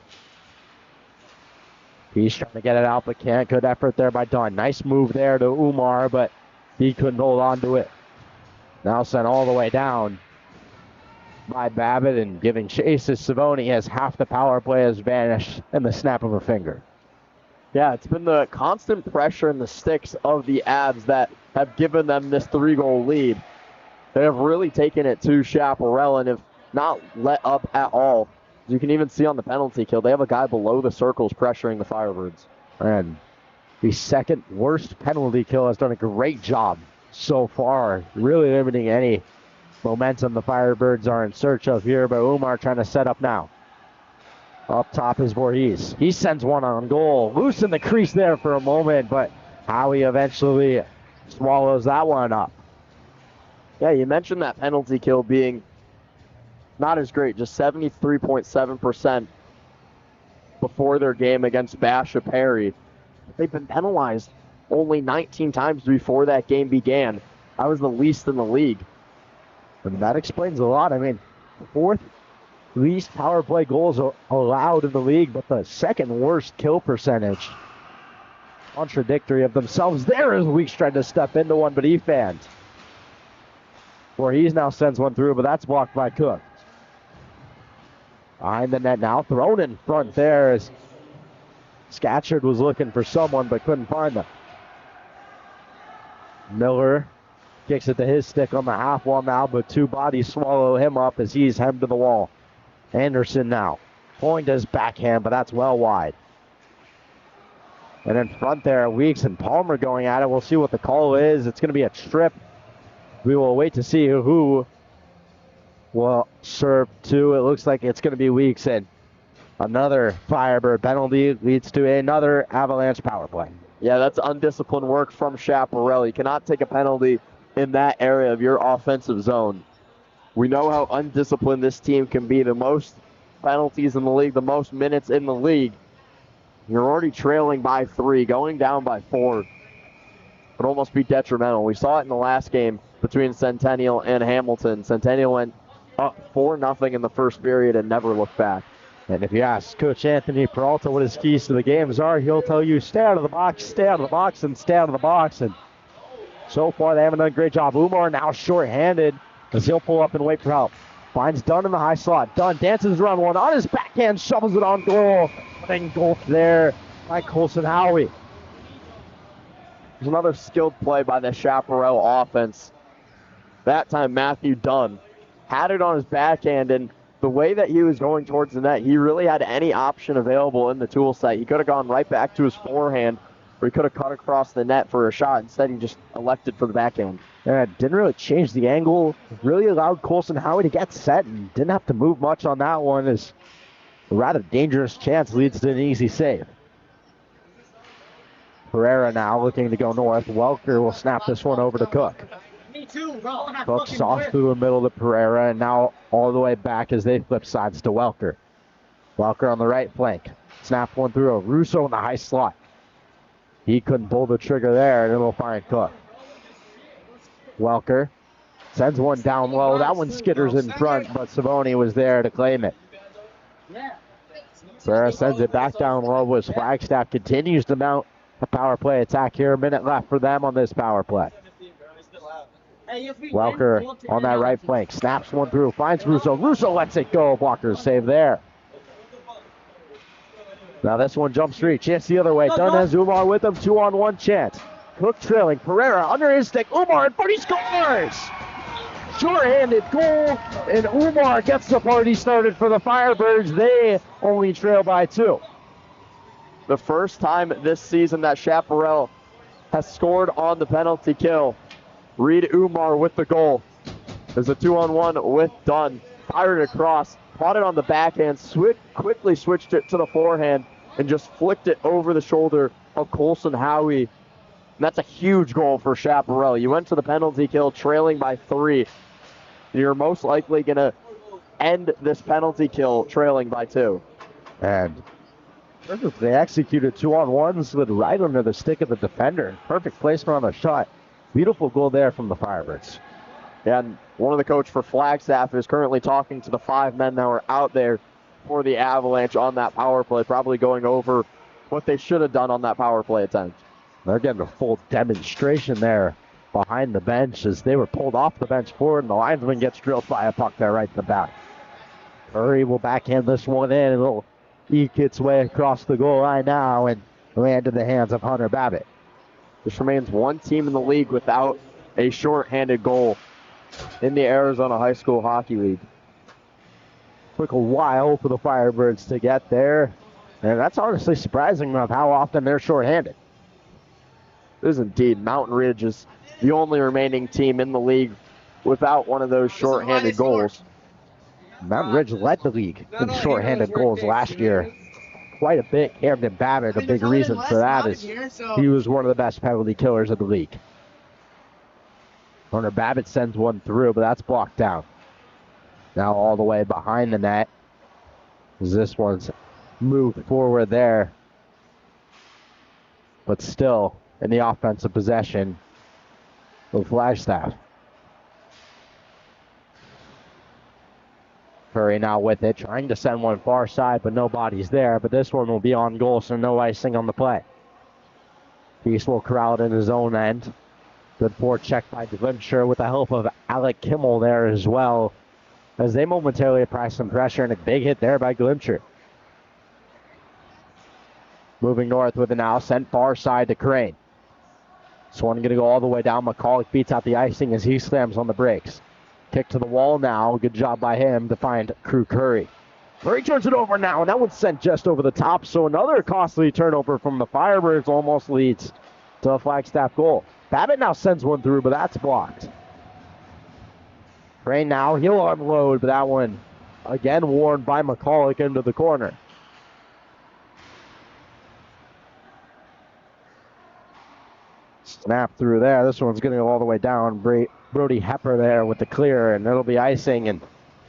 Speaker 3: He's trying to get it out, but can't. Good effort there by Dunn. Nice move there to Umar, but he couldn't hold on to it. Now sent all the way down by Babbitt, and giving chase as Savoni as half the power play has vanished in the snap of a finger.
Speaker 4: Yeah, it's been the constant pressure in the sticks of the Abs that have given them this 3-goal lead. They have really taken it to Chaparral and have not let up at all. As you can even see on the penalty kill, they have a guy below the circles pressuring the Firebirds.
Speaker 3: And the second worst penalty kill has done a great job so far, really limiting any momentum the Firebirds are in search of here, but Umar trying to set up now. Up top is Voorhees. He sends one on goal. Loose in the crease there for a moment, but Howie eventually swallows that one up.
Speaker 4: Yeah, you mentioned that penalty kill being not as great, just 73.7% before their game against AHSHA Perry. They've been penalized only 19 times before that game began. That was the least in the league.
Speaker 3: And that explains a lot. I mean, 4th least power play goals allowed in the league, but the 2nd worst kill percentage. Contradictory of themselves there as Weeks tried to step into one, but he fanned. Voorhees now sends one through, but that's blocked by Cook. Behind the net now, thrown in front there as Scatcherd was looking for someone but couldn't find them. Miller kicks it to his stick on the half wall now, but 2 bodies swallow him up as he's hemmed to the wall. Anderson now pulling to his backhand, but that's well wide. And in front there, Weeks and Palmer going at it. We'll see what the call is. It's going to be a trip. We will wait to see who will serve to. It looks like it's going to be Weeks, and another Firebird penalty leads to another Avalanche power play.
Speaker 4: Yeah, that's undisciplined work from Chaparral. You cannot take a penalty in that area of your offensive zone. We know how undisciplined this team can be. The most penalties in the league, the most minutes in the league. You're already trailing by 3, going down by 4. Would almost be detrimental. We saw it in the last game between Centennial and Hamilton. Centennial went up 4-0 in the first period and never looked back.
Speaker 3: And if you ask Coach Anthony Peralta what his keys to the games are, he'll tell you stay out of the box, stay out of the box, and stay out of the box. And so far, they haven't done a great job. Umar now short-handed as he'll pull up and wait for help. Finds Dunn in the high slot. Dunn dances around one on his backhand, shovels it on goal. Engulfed there by Colson Howie.
Speaker 4: There's another skilled play by the Chaparral offense. That time, Matthew Dunn had it on his backhand, and the way that he was going towards the net, he really had any option available in the tool set. He could have gone right back to his forehand, or he could have cut across the net for a shot. Instead, he just elected for the backhand.
Speaker 3: Yeah, didn't really change the angle. Really allowed Colson Howie to get set and didn't have to move much on that one, as a rather dangerous chance leads to an easy save. Pereira now looking to go north. Welker will snap this one over to Cook. Hooks off through the middle to Pereira, and now all the way back as they flip sides to Welker. Welker on the right flank. Snap one through. Russo in the high slot. He couldn't pull the trigger there, and it'll find Cook. Welker sends one down low. That one skitters in front, but Savoni was there to claim it. Pereira sends it back down low as Flagstaff continues to mount a power play attack here. A minute left for them on this power play. Welker on that right flank. Snaps one through. Finds Russo. Russo lets it go. Blocker save there. Now this one jump street. Chance the other way. Dunn has Umar with him. 2-on-1 chance. Cook trailing. Pereira under his stick. Umar, but he scores! Short-handed goal, and Umar gets the party started for the Firebirds. They only trail by 2.
Speaker 4: The first time this season that Chaparral has scored on the penalty kill. Reed Umar with the goal. There's a 2-on-1 with Dunn. Fired across, caught it on the backhand, quickly switched it to the forehand, and just flicked it over the shoulder of Colson Howie. And that's a huge goal for Chaparral. You went to the penalty kill trailing by 3. You're most likely going to end this penalty kill trailing by 2.
Speaker 3: And they executed 2-on-1s with right under the stick of the defender. Perfect placement on the shot. Beautiful goal there from the Firebirds.
Speaker 4: And one of the coach for Flagstaff is currently talking to the 5 men that were out there for the Avalanche on that power play, probably going over what they should have done on that power play attempt.
Speaker 3: They're getting a full demonstration there behind the bench as they were pulled off the bench forward, and the linesman gets drilled by a puck there right in the back. Curry will backhand this one in, and it'll eke its way across the goal line now and land in the hands of Hunter Babbitt.
Speaker 4: This remains one team in the league without a short-handed goal in the Arizona High School Hockey League.
Speaker 3: Took a while for the Firebirds to get there, and that's honestly surprising enough how often they're short-handed.
Speaker 4: It is indeed. Mountain Ridge is the only remaining team in the league without one of those short-handed goals.
Speaker 3: Mountain Ridge led the league in short-handed goals last year. Quite a bit. Camden Babbitt, a big reason for that is he was one of the best penalty killers of the league. Hunter Babbitt sends one through, but that's blocked down. Now all the way behind the net as this one's moved forward there. But still in the offensive possession of Flagstaff. Curry now with it, trying to send one far side, but nobody's there. But this one will be on goal, so no icing on the play. Peace will corral it in his own end. Good forward check by Glimcher with the help of Alec Kimmel there as well, as they momentarily apply some pressure, and a big hit there by Glimcher. Moving north with it now, sent far side to Crane. This one going to go all the way down. McCulloch beats out the icing as he slams on the brakes. Kick to the wall now. Good job by him to find Crew Curry. Curry turns it over now, and that one's sent just over the top. So another costly turnover from the Firebirds almost leads to a Flagstaff goal. Babbitt now sends one through, but that's blocked. Crane now, he'll unload, but that one again warned by McCulloch into the corner. Snap through there. This one's going to go all the way down. Brody Hepper there with the clear, and it'll be icing and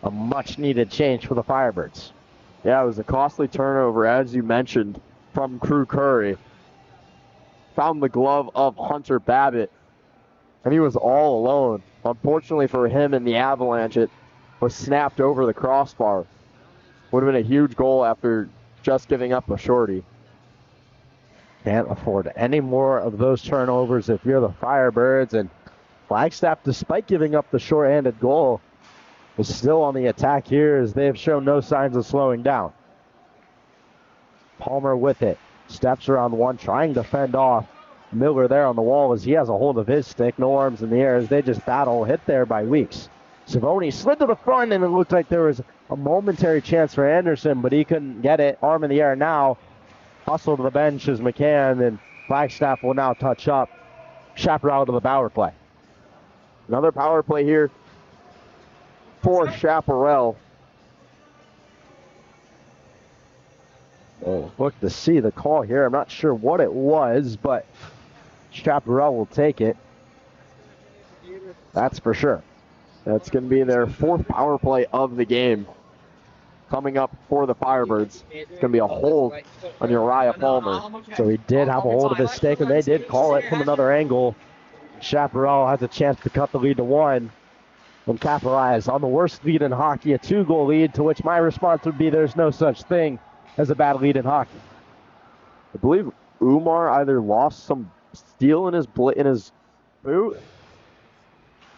Speaker 3: a much-needed change for the Firebirds.
Speaker 4: Yeah, it was a costly turnover, as you mentioned, from Crew Curry. Found the glove of Hunter Babbitt, and he was all alone. Unfortunately for him and the Avalanche, it was snapped over the crossbar. Would have been a huge goal after just giving up a shorty.
Speaker 3: Can't afford any more of those turnovers if you're the Firebirds, and Flagstaff, despite giving up the short-handed goal, is still on the attack here as they have shown no signs of slowing down. Palmer with it. Steps around one, trying to fend off Miller there on the wall as he has a hold of his stick. No arms in the air as they just battle. Hit there by Weeks. Savoni slid to the front, and it looked like there was a momentary chance for Anderson, but he couldn't get it. Arm in the air now. Hustle to the bench as McCann, and Flagstaff will now touch up. Chaparral to the power play.
Speaker 4: Another power play here for Chaparral.
Speaker 3: Oh, look to see the call here. I'm not sure what it was, but Chaparral will take it. That's for sure.
Speaker 4: That's going to be their 4th power play of the game. Coming up for the Firebirds, it's going to be a hold on Uriah Palmer.
Speaker 3: So he did have a hold of his stick, and they did call it from another angle. Chaparral has a chance to cut the lead to 1. And Chaparral is on the worst lead in hockey, a 2-goal lead, to which my response would be there's no such thing as a bad lead in hockey.
Speaker 4: I believe Umar either lost some steel in his boot,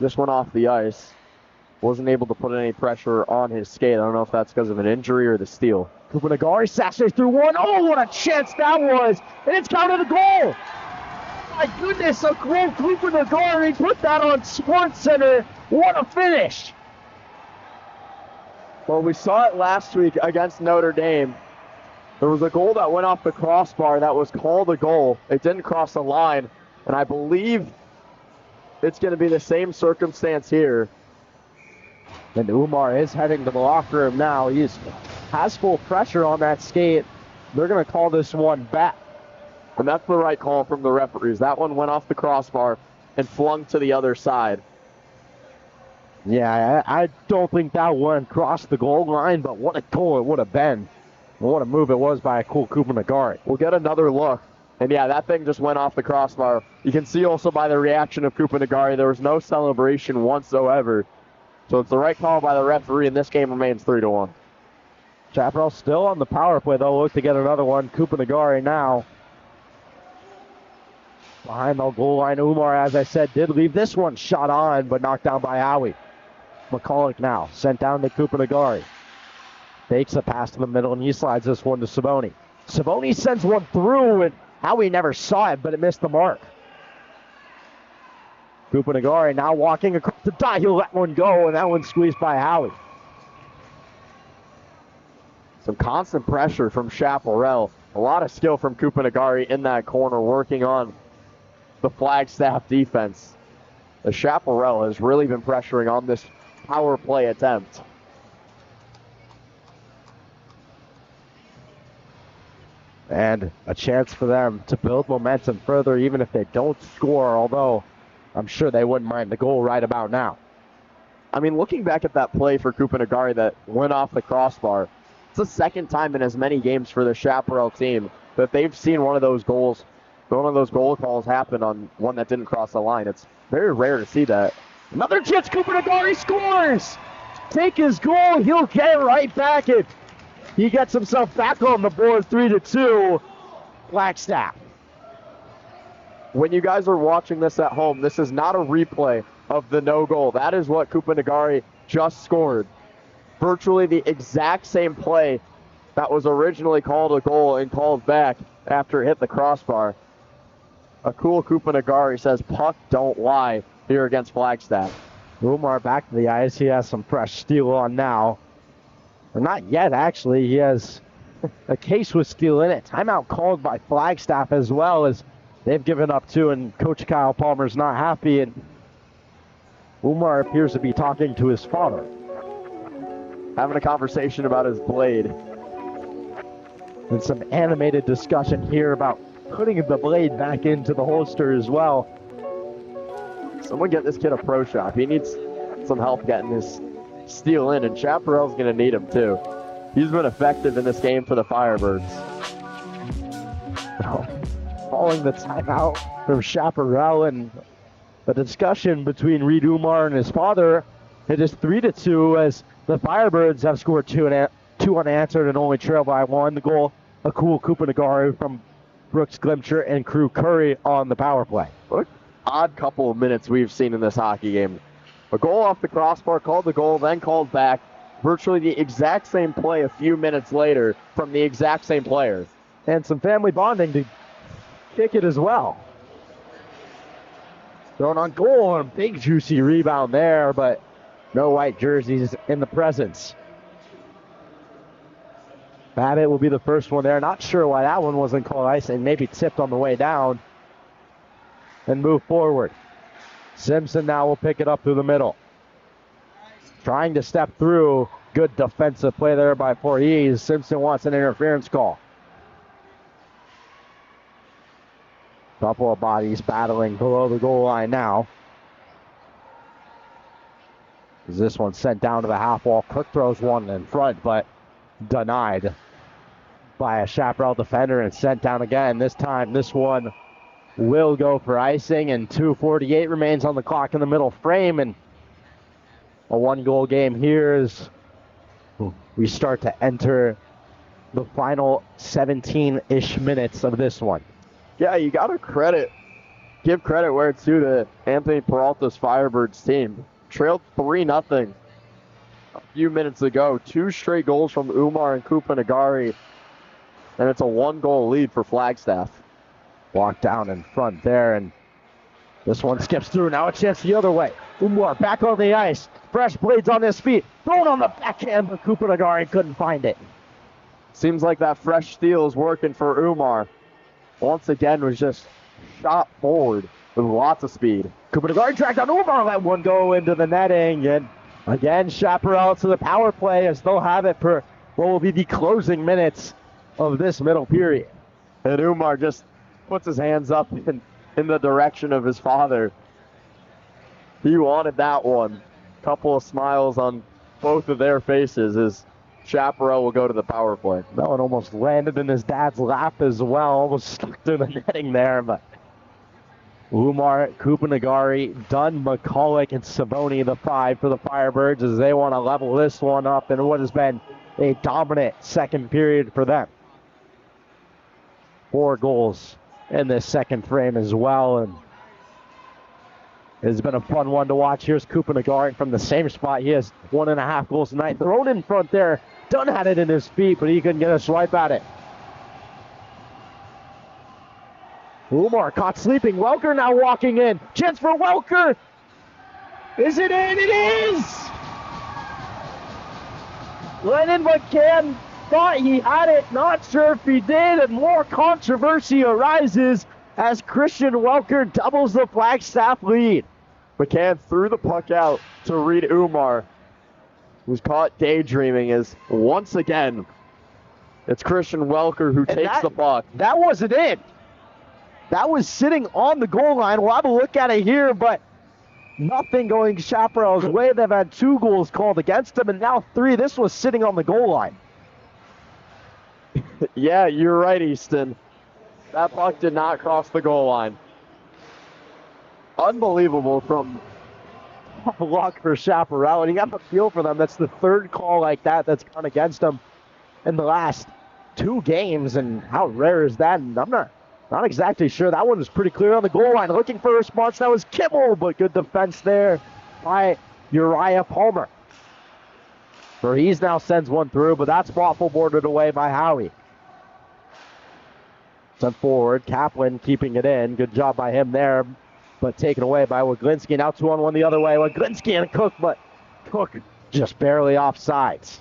Speaker 4: just went off the ice. Wasn't able to put any pressure on his skate. I don't know if that's because of an injury or the steel.
Speaker 3: Cooper Nagari sashes through 1. Oh, what a chance that was! And it's counted a goal! My goodness, a great Cooper Nagari put that on Sports Center. What a finish!
Speaker 4: Well, we saw it last week against Notre Dame. There was a goal that went off the crossbar that was called a goal. It didn't cross the line, and I believe it's going to be the same circumstance here.
Speaker 3: And Umar is heading to the locker room now. He has full pressure on that skate. They're going to call this one back.
Speaker 4: And that's the right call from the referees. That one went off the crossbar and flung to the other side.
Speaker 3: Yeah, I don't think that one crossed the goal line, but what a goal it would have been. And what a move it was by a cool Cooper Nagari.
Speaker 4: We'll get another look. And yeah, that thing just went off the crossbar. You can see also by the reaction of Cooper Nagari, there was no celebration whatsoever. So it's the right call by the referee, and this game remains 3-1.
Speaker 3: Chaparral still on the power play, though. Look to get another one. Cooper Nagari now behind the goal line. Umar, as I said, did leave this one shot on, but knocked down by Howie. McCulloch now sent down to Cooper Nagari. Fakes a pass to the middle, and he slides this one to Savoni. Savoni sends one through, and Howie never saw it, but it missed the mark. Cooper Nagari now walking across the dot. He'll let one go, and that one squeezed by Howie.
Speaker 4: Some constant pressure from Chaparral. A lot of skill from Cooper Nagari in that corner, working on the Flagstaff defense. The Chaparral has really been pressuring on this power play attempt.
Speaker 3: And a chance for them to build momentum further, even if they don't score, although I'm sure they wouldn't mind the goal right about now.
Speaker 4: I mean, looking back at that play for Cooper Nagari that went off the crossbar, it's the second time in as many games for the Chaparral team that they've seen one of those goal calls happen on one that didn't cross the line. It's very rare to see that.
Speaker 3: Another chance, Cooper Nagari scores! Take his goal, he'll get it right back. He gets himself back on the board, 3-2, Flagstaff.
Speaker 4: When you guys are watching this at home, this is not a replay of the no goal. That is what Cooper Nagari just scored. Virtually the exact same play that was originally called a goal and called back after it hit the crossbar. A cool Cooper Nagari says, puck don't lie here against Flagstaff.
Speaker 3: Umar back to the ice. He has some fresh steel on now. Or not yet, actually. He has a case with steel in it. Timeout called by Flagstaff as well, as they've given up 2, and Coach Kyle Palmer's not happy. And Umar appears to be talking to his father.
Speaker 4: Having a conversation about his blade.
Speaker 3: And some animated discussion here about putting the blade back into the holster as well.
Speaker 4: Someone get this kid a pro shop. He needs some help getting his steel in, and Chaparral's going to need him too. He's been effective in this game for the Firebirds.
Speaker 3: Calling the timeout from Chaparral, and the discussion between Reed Umar and his father. It is 3-2 as the Firebirds have scored two unanswered and only trail by 1. The goal, a cool Cooper Nagari from Brooks Glimcher and Crew Curry on the power play.
Speaker 4: What odd couple of minutes we've seen in this hockey game. A goal off the crossbar, called the goal, then called back. Virtually the exact same play a few minutes later from the exact same player.
Speaker 3: And some family bonding to kick it as well. Thrown on goal, and a big juicy rebound there, but no white jerseys in the presence. Babbitt will be the first one there. Not sure why that one wasn't called ice, and maybe tipped on the way down and move forward. Simpson now will pick it up through the middle. Trying to step through. Good defensive play there by Voorhees. Simpson wants an interference call. Couple of bodies battling below the goal line now. This one sent down to the half wall. Cook throws one in front, but denied by a Chaparral defender and sent down again. This time, this one will go for icing, and 2:48 remains on the clock in the middle frame, and a one-goal game here as we start to enter the final 17-ish minutes of this one.
Speaker 4: Yeah, you got to give credit where it's due to Anthony Peralta's Firebirds team. Trailed 3-0 a few minutes ago. 2 straight goals from Umar and Kupanagari, and it's a 1-goal lead for Flagstaff.
Speaker 3: Walk down in front there, and this one skips through. Now a chance the other way. Umar back on the ice. Fresh blades on his feet. Thrown on the backhand, but Kupanagari couldn't find it.
Speaker 4: Seems like that fresh steel is working for Umar. Once again, was just shot forward with lots of speed.
Speaker 3: Kupanagari tracked on Umar, let one go into the netting, and again, Chaparral to the power play as they'll have it for what will be the closing minutes of this middle period.
Speaker 4: And Umar just puts his hands up in the direction of his father. He wanted that one. Couple of smiles on both of their faces as Chaparral will go to the power play.
Speaker 3: That one almost landed in his dad's lap as well, almost stuck through the netting there, but Umar, Kupanagari, Dunn, McCulloch, and Savoni, the 5 for the Firebirds, as they want to level this one up in what has been a dominant second period for them. 4 goals in this second frame as well, and it's been a fun one to watch. Here's Kupanagari from the same spot. He has 1.5 goals tonight. Thrown in front there. Dunn had it in his feet, but he couldn't get a swipe at it. Umar caught sleeping. Welker now walking in. Chance for Welker. Is it in? It is! Lennon McCann thought he had it. Not sure if he did. And more controversy arises as Christian Welker doubles the Flagstaff lead.
Speaker 4: McCann threw the puck out to read Umar, who's caught daydreaming, as once again, it's Christian Welker who takes the puck.
Speaker 3: That wasn't it. That was sitting on the goal line. We'll have a look at it here, but nothing going Chaparral's way. They've had 2 goals called against them, and now 3. This was sitting on the goal line.
Speaker 4: Yeah, you're right, Easton. That puck did not cross the goal line. Unbelievable from
Speaker 3: luck for Chaparral, and you have a feel for them. That's the 3rd call like that that's gone against them in the last 2 games, and how rare is that? And I'm not exactly sure. That one was pretty clear on the goal line. Looking for a response. That was Kimmel, but good defense there by Uriah Palmer. Voorhees now sends one through, but that's waffle boarded away by Howie. Sent forward. Kaplan keeping it in. Good job by him there, but taken away by Waglinski. Now 2-on-1 the other way. Waglinski and Cook, but Cook just barely offsides.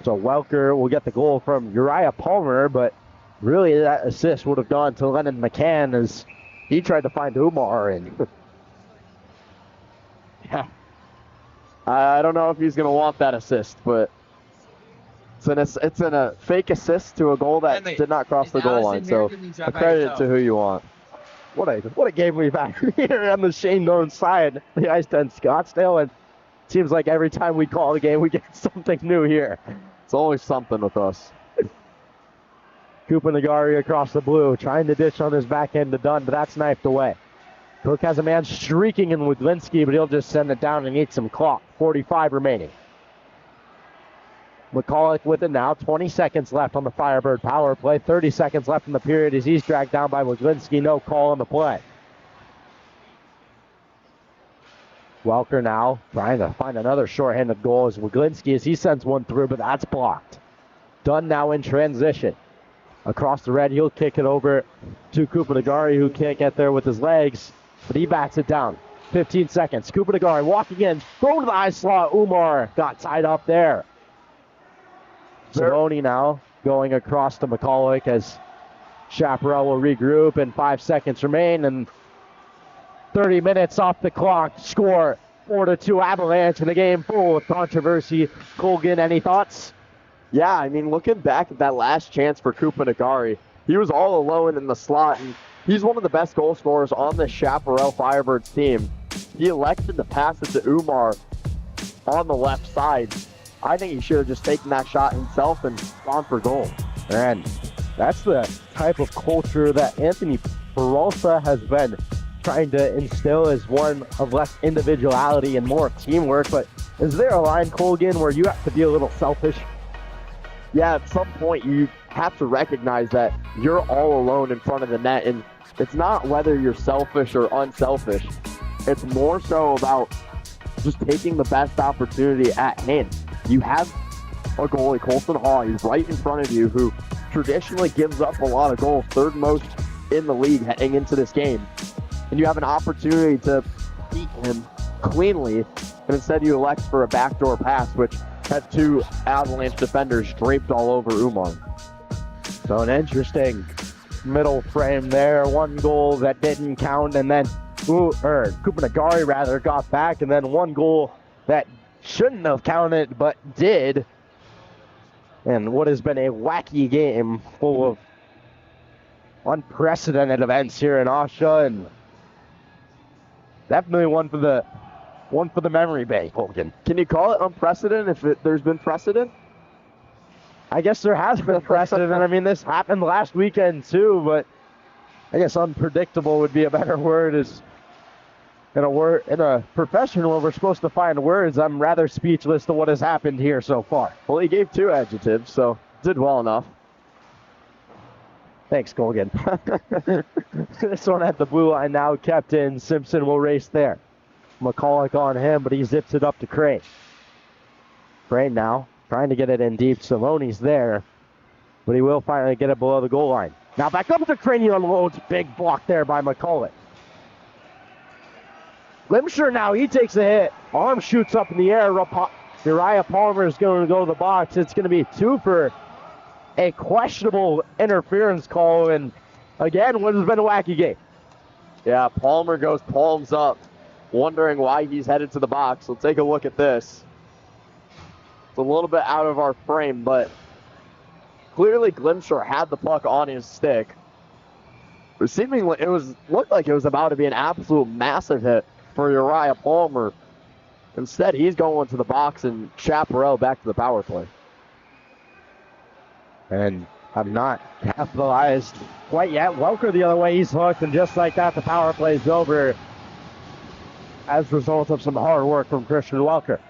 Speaker 3: So Welker will get the goal from Uriah Palmer, but really that assist would have gone to Lennon McCann as he tried to find Umar. And
Speaker 4: yeah, I don't know if he's going to want that assist, but it's a fake assist to a goal that did not cross the goal line. So accredit it to who you want.
Speaker 3: What a game we've had here on the Shane Doan side, the Ice 10 Scottsdale, and it seems like every time we call the game, we get something new here.
Speaker 4: It's always something with us.
Speaker 3: Kupanagari across the blue, trying to dish on his backhand to Dunn, but that's knifed away. Cook has a man streaking in Waglinski, but he'll just send it down and eat some clock. 45 remaining. McCulloch with it now. 20 seconds left on the Firebird power play. 30 seconds left in the period as he's dragged down by Waglinski. No call on the play. Welker now trying to find another shorthanded goal as Waglinski as he sends one through, but that's blocked. Dunn now in transition. Across the red, he'll kick it over to Kupanagari, who can't get there with his legs, but he bats it down. 15 seconds. Kupanagari walking in, thrown to the eye slot. Umar got tied up there. Savoni now going across to McCulloch as Chaparral will regroup, and 5 seconds remain, and 30 minutes off the clock. Score 4-2 Avalanche in a game full of controversy. Colgan, any thoughts?
Speaker 4: Yeah, I mean, looking back at that last chance for Kupanagari, he was all alone in the slot, and He's one of the best goal scorers on the Chaparral Firebirds team. He elected to pass it to Umar on the left side. I think he should have just taken that shot himself and gone for goal.
Speaker 3: And that's the type of culture that Anthony Peralta has been trying to instill, is one of less individuality and more teamwork. But is there a line, Colgan, where you have to be a little selfish?
Speaker 4: Yeah, at some point you have to recognize that you're all alone in front of the net, and it's not whether you're selfish or unselfish. It's more so about just taking the best opportunity at hand. You have a goalie, Colson Hall, he's right in front of you, who traditionally gives up a lot of goals, third most in the league heading into this game. And you have an opportunity to beat him cleanly, and instead you elect for a backdoor pass, which had two Avalanche defenders draped all over Umar.
Speaker 3: So an interesting middle frame there. One goal that didn't count, and then Kupanagari rather got back, and then one goal that shouldn't have counted but did. And what has been a wacky game full of unprecedented events here in AHSHA, and definitely one for the memory bank, Colgan.
Speaker 4: Can you call it unprecedented if there's been precedent?
Speaker 3: I guess there has been precedent. I mean, this happened last weekend too, but I guess unpredictable would be a better word. Is in a profession where we're supposed to find words, I'm rather speechless to what has happened here so far.
Speaker 4: Well, he gave two adjectives, so did well enough.
Speaker 3: Thanks, Colgan. This one at the blue line now kept in. Simpson will race there. McCulloch on him, but he zips it up to Crane. Crane now trying to get it in deep. Saloni's there, but he will finally get it below the goal line. Now back up to Crane, he unloads. Big block there by McCulloch. Glimsher now, he takes a hit. Arm shoots up in the air. Uriah Palmer is going to go to the box. It's going to be two for a questionable interference call, and again, what has been a wacky game.
Speaker 4: Yeah, Palmer goes palms up, wondering why he's headed to the box. We'll take a look at this. It's a little bit out of our frame, but clearly Glimsher had the puck on his stick. But seemingly, looked like it was about to be an absolute massive hit for Uriah Palmer. Instead, he's going to the box, and Chaparral back to the power play.
Speaker 3: And I'm not capitalized quite yet. Welker the other way, he's hooked, and just like that, the power play is over as a result of some hard work from Christian Welker.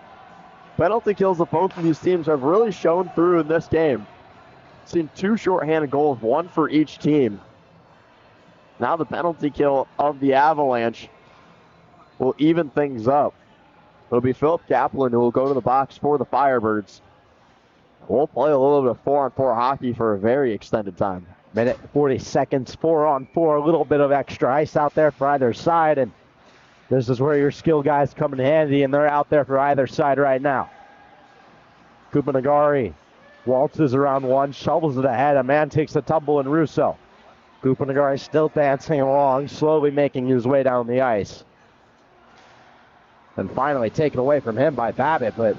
Speaker 4: Penalty kills of both of these teams have really shown through in this game. Seen two shorthanded goals, one for each team. Now the penalty kill of the Avalanche will even things up. It'll be Philip Kaplan who will go to the box for the Firebirds. We'll play a little bit of 4-on-4 hockey for a very extended time.
Speaker 3: Minute 40 seconds, 4-on-4, a little bit of extra ice out there for either side, and this is where your skill guys come in handy, and they're out there for either side right now. Kupanagari waltzes around one, shovels it ahead. A man takes the tumble in Russo. Kupanagari still dancing along, slowly making his way down the ice. And finally taken away from him by Babbitt, but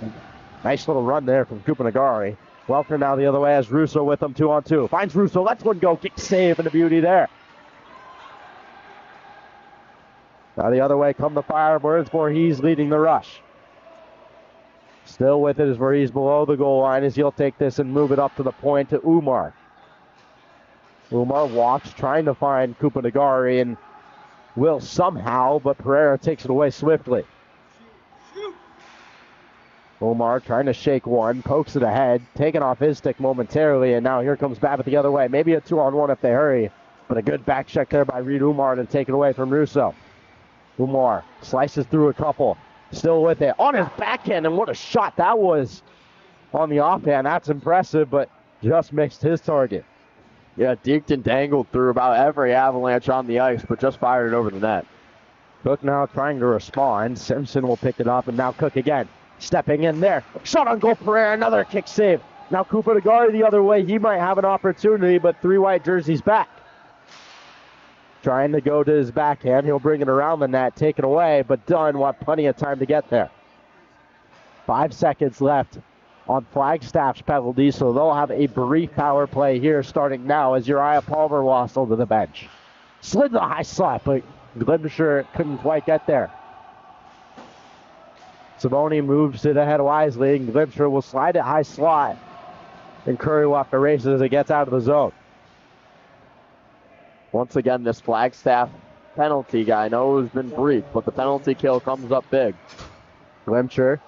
Speaker 3: nice little run there from Kupanagari. Welker now the other way has Russo with him, 2-on-2. Finds Russo, lets one go, kick save, and a beauty there. Now the other way come the Firebirds. Voorhees leading the rush. Still with it is Voorhees below the goal line as he'll take this and move it up to the point to Umar. Umar walks, trying to find Kupanagari, and will somehow, but Pereira takes it away swiftly. Umar trying to shake one, pokes it ahead, taken off his stick momentarily, and now here comes Babbitt the other way. Maybe a 2-on-1 if they hurry, but a good back check there by Reed Umar to take it away from Russo. Umar slices through a couple, still with it, on his backhand, and what a shot that was on the offhand. That's impressive, but just missed his target.
Speaker 4: Yeah, deked and dangled through about every Avalanche on the ice, but just fired it over the net.
Speaker 3: Cook now trying to respond. Simpson will pick it up, and now Cook again. Stepping in there. Shot on goal, Pereira, another kick save. Now Kupanagari the other way. He might have an opportunity, but three white jerseys back. Trying to go to his backhand. He'll bring it around the net, take it away, but Dunn will have plenty of time to get there. 5 seconds left on Flagstaff's penalty, so they'll have a brief power play here starting now as Uriah Palmer wastled to the bench. slid to the high slot, but Glimsher couldn't quite get there. Savoni moves it ahead wisely, and Glimsher will slide it high slot. And Curry will have to race it as it gets out of the zone.
Speaker 4: Once again, this Flagstaff penalty guy, I know it's been brief, but the penalty kill comes up big.
Speaker 3: Glimsher,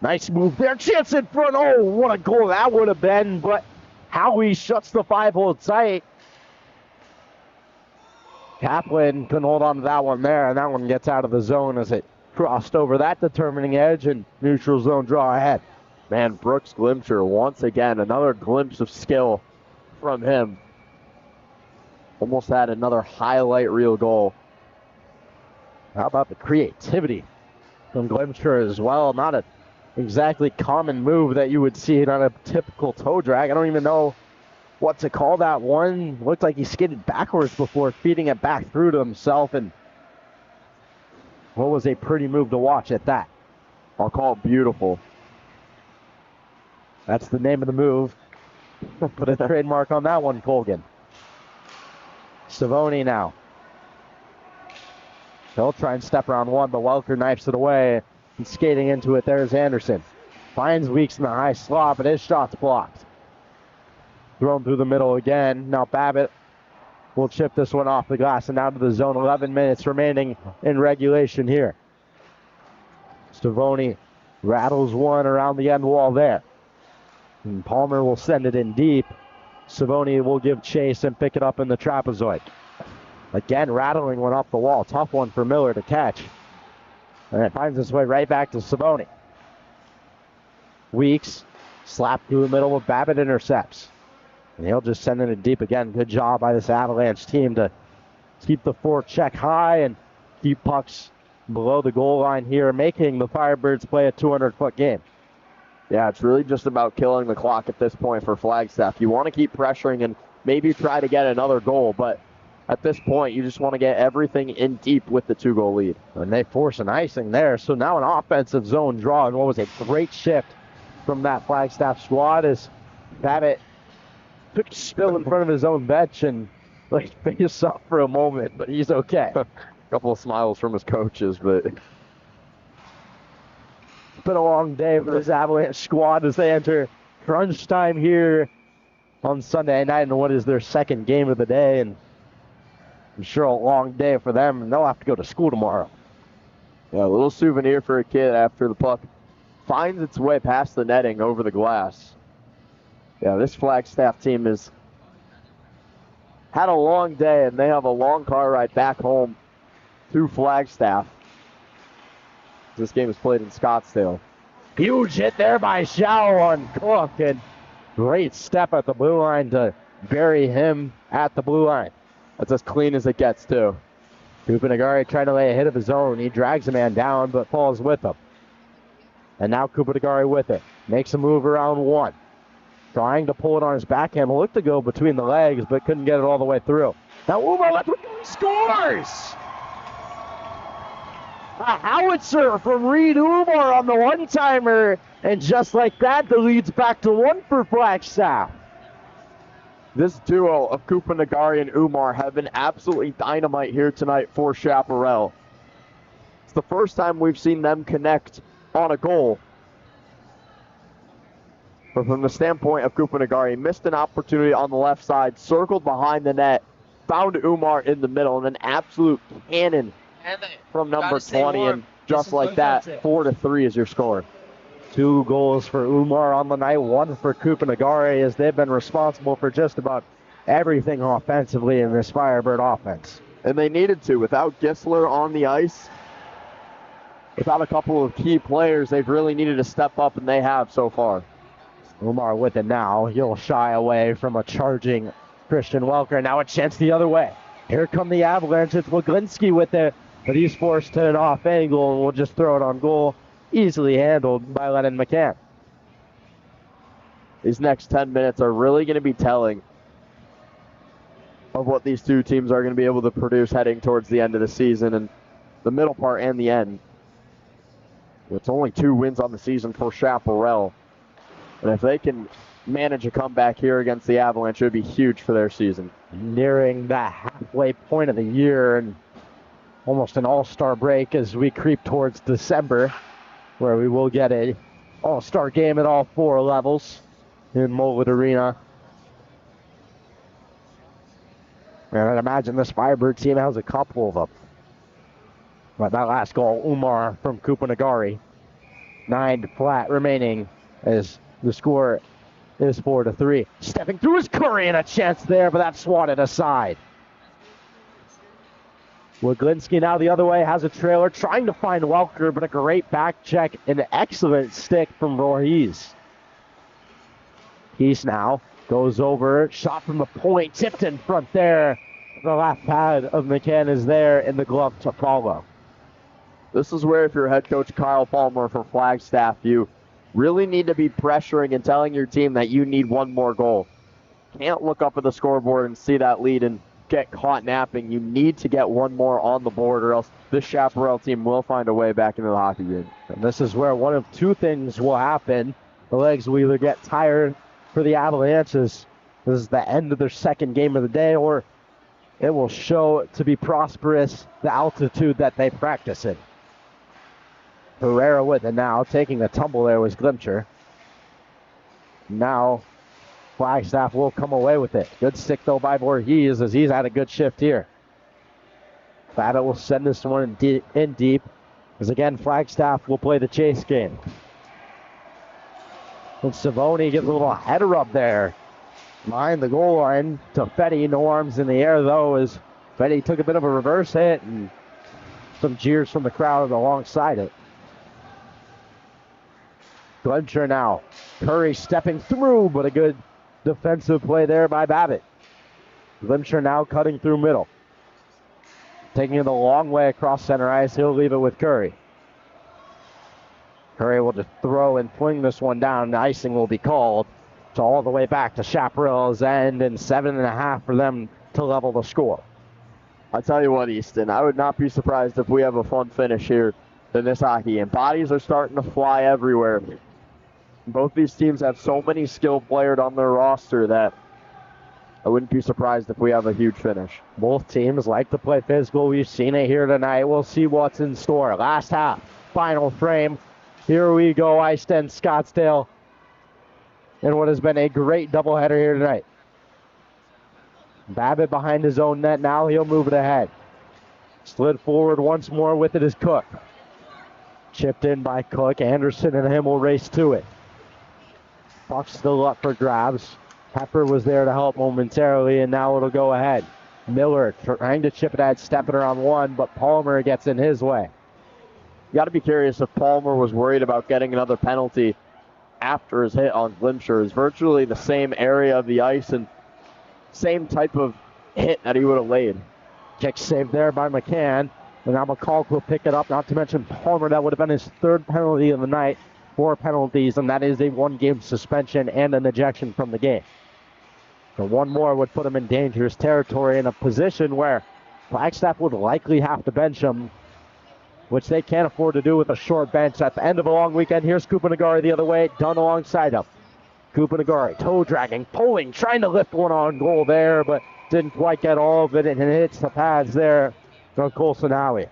Speaker 3: nice move there, chance in front. Oh, what a goal that would have been, but Howie shuts the 5-hole tight. Kaplan couldn't hold on to that one there, and that one gets out of the zone as it crossed over that determining edge, and neutral zone draw ahead.
Speaker 4: Man, Brooks Glimsher, once again, another glimpse of skill from him. Almost had another highlight reel goal.
Speaker 3: How about the creativity from Glimsher as well? Not a exactly common move that you would see on a typical toe drag. I don't even know what to call that one. Looked like he skidded backwards before feeding it back through to himself, and what was a pretty move to watch at that.
Speaker 4: I'll call it beautiful.
Speaker 3: That's the name of the move. Put a trademark on that one, Colgan. Savoni now. He'll try and step around one, but Welker knifes it away. And skating into it, there's Anderson. Finds Weeks in the high slot, but his shot's blocked. Thrown through the middle again. Now Babbitt will chip this one off the glass and out of the zone. 11 minutes remaining in regulation here. Savoni rattles one around the end wall there. And Palmer will send it in deep. Savoni will give chase and pick it up in the trapezoid. Again, rattling one off the wall. Tough one for Miller to catch. And it finds its way right back to Savoni. Weeks slapped through the middle with Babbitt intercepts. And he'll just send it deep again. Good job by this Avalanche team to keep the forecheck high and keep pucks below the goal line here, making the Firebirds play a 200-foot game.
Speaker 4: Yeah, it's really just about killing the clock at this point for Flagstaff. You want to keep pressuring and maybe try to get another goal, but at this point, you just want to get everything in deep with the 2-goal lead.
Speaker 3: And they force an icing there, so now an offensive zone draw, and what was a great shift from that Flagstaff squad as Babbitt took a spill in front of his own bench and face up for a moment, but he's okay.
Speaker 4: A couple of smiles from his coaches, but
Speaker 3: it's been a long day for this Avalanche squad as they enter crunch time here on Sunday night in what is their second game of the day, and I'm sure a long day for them, and they'll have to go to school tomorrow.
Speaker 4: yeah, a little souvenir for a kid after the puck finds its way past the netting over the glass. Yeah, this Flagstaff team has had a long day, and they have a long car ride back home to Flagstaff. This game is played in Scottsdale.
Speaker 3: Huge hit there by Shao on Cook, and great step at the blue line to bury him at the blue line.
Speaker 4: That's as clean as it gets, too.
Speaker 3: Kupanagari trying to lay a hit of his own. He drags a man down, but falls with him. And now Kupanagari with it. Makes a move around one. Trying to pull it on his backhand. Looked to go between the legs, but couldn't get it all the way through. Now Umar left scores! A howitzer from Reed Umar on the one-timer. And just like that, the lead's back to one for Flagstaff.
Speaker 4: This duo of Kupanagari and Umar have been absolutely dynamite here tonight for Chaparral. It's the first time we've seen them connect on a goal. But from the standpoint of Kupanagari, missed an opportunity on the left side, circled behind the net, found Umar in the middle, and an absolute cannon from number 20. And just like that, 4-3 is your score.
Speaker 3: 2 goals for Umar on the night, 1 for Kupanagari, as they've been responsible for just about everything offensively in this Firebird offense.
Speaker 4: And they needed to. Without Gisler on the ice, without a couple of key players, they've really needed to step up, and they have so far.
Speaker 3: Umar with it now. He'll shy away from a charging Christian Welker. Now a chance the other way. Here come the Avalanche. It's Waglinski with it, but he's forced to an off angle, and we'll just throw it on goal. Easily handled by Lennon McCann.
Speaker 4: These next 10 minutes are really going to be telling of what these two teams are going to be able to produce heading towards the end of the season and the middle part and the end. It's only 2 wins on the season for Chaparral. And if they can manage a comeback here against the Avalanche, it would be huge for their season.
Speaker 3: Nearing the halfway point of the year and almost an all-star break as we creep towards December, where we will get a all-star game at all 4 levels in Mullet Arena. And I'd imagine this Firebird team has a couple of them. But that last goal, Umar from Kupanagari. 9 flat remaining as the score is 4-3. Stepping through is Curry, and a chance there, but that's swatted aside. Waglinski now the other way, has a trailer, trying to find Welker, but a great back check, an excellent stick from Voorhees. He's now goes over, shot from the point, tipped in front there. The left pad of McCann is there, and the glove to follow.
Speaker 4: This is where, if you're head coach Kyle Palmer from Flagstaff, you really need to be pressuring and telling your team that you need one more goal. Can't look up at the scoreboard and see that lead and get caught napping. You need to get one more on the board, or else this Chaparral team will find a way back into the hockey game.
Speaker 3: And this is where one of 2 things will happen. The legs will either get tired for the Avalanches. This is the end of their second game of the day, or it will show to be prosperous the altitude that they practice in. Herrera with it now, taking the tumble there was Glimcher. Now Flagstaff will come away with it. Good stick though by Voorhees as he's had a good shift here. Babbitt will send this one in deep as again Flagstaff will play the chase game. And Savoni gets a little header up there behind the goal line to Fetty. No arms in the air though as Fetty took a bit of a reverse hit and some jeers from the crowd alongside it. Glimcher now. Curry stepping through, but a good defensive play there by Babbitt. Glimcher now cutting through middle. Taking it a long way across center ice. He'll leave it with Curry. Curry will just throw and fling this one down. The icing will be called. So all the way back to Chaparral's end, and 7.5 for them to level the score.
Speaker 4: I tell you what, Easton, I would not be surprised if we have a fun finish here in this hockey game. Bodies are starting to fly everywhere. Both these teams have so many skilled players on their roster that I wouldn't be surprised if we have a huge finish.
Speaker 3: Both teams like to play physical. We've seen it here tonight. We'll see what's in store. Last half, final frame. Here we go, Ice 10 Scottsdale. And what has been a great doubleheader here tonight. Babbitt behind his own net now. He'll move it ahead. Slid forward once more with it is Cook. Chipped in by Cook. Anderson and him will race to it. Puck still up for grabs. Pepper was there to help momentarily, and now it'll go ahead. Miller trying to chip it ahead, stepping around one, but Palmer gets in his way.
Speaker 4: You got to be curious if Palmer was worried about getting another penalty after his hit on Glimcher. It's virtually the same area of the ice and same type of hit that he would have laid.
Speaker 3: Kick saved there by McCann. And now McCall will pick it up, not to mention Palmer. That would have been his 3rd penalty of the night. 4 penalties, and that is a 1-game suspension and an ejection from the game. So one more would put him in dangerous territory in a position where Flagstaff would likely have to bench him, which they can't afford to do with a short bench at the end of a long weekend. Here's Kupanagari the other way, done alongside him. Kupanagari, toe dragging, pulling, trying to lift one on goal there, but didn't quite get all of it, and it hits the pads there from Colson Howie.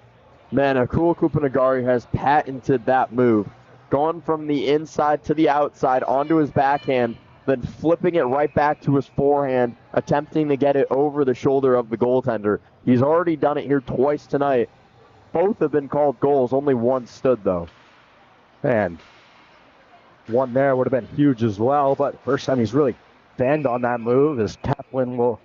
Speaker 4: Man, Akul Kupanagari has patented that move. Going from the inside to the outside onto his backhand, then flipping it right back to his forehand, attempting to get it over the shoulder of the goaltender. He's already done it here twice tonight. Both have been called goals. Only one stood, though.
Speaker 3: And one there would have been huge as well, but first time he's really banged on that move as Kaplan will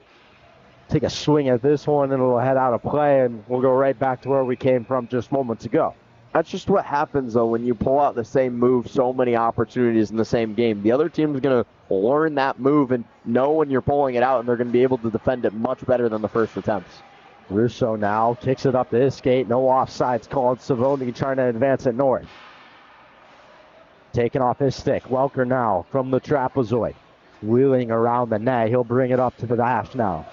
Speaker 3: take a swing at this one, and it'll head out of play, and we'll go right back to where we came from just moments ago.
Speaker 4: That's just what happens, though, when you pull out the same move so many opportunities in the same game. The other team's going to learn that move and know when you're pulling it out, and they're going to be able to defend it much better than the first attempts.
Speaker 3: Russo now kicks it up to his skate. No offsides called. Savoni trying to advance it north. Taking off his stick. Welker now from the trapezoid. Wheeling around the net. He'll bring it up to the dash now.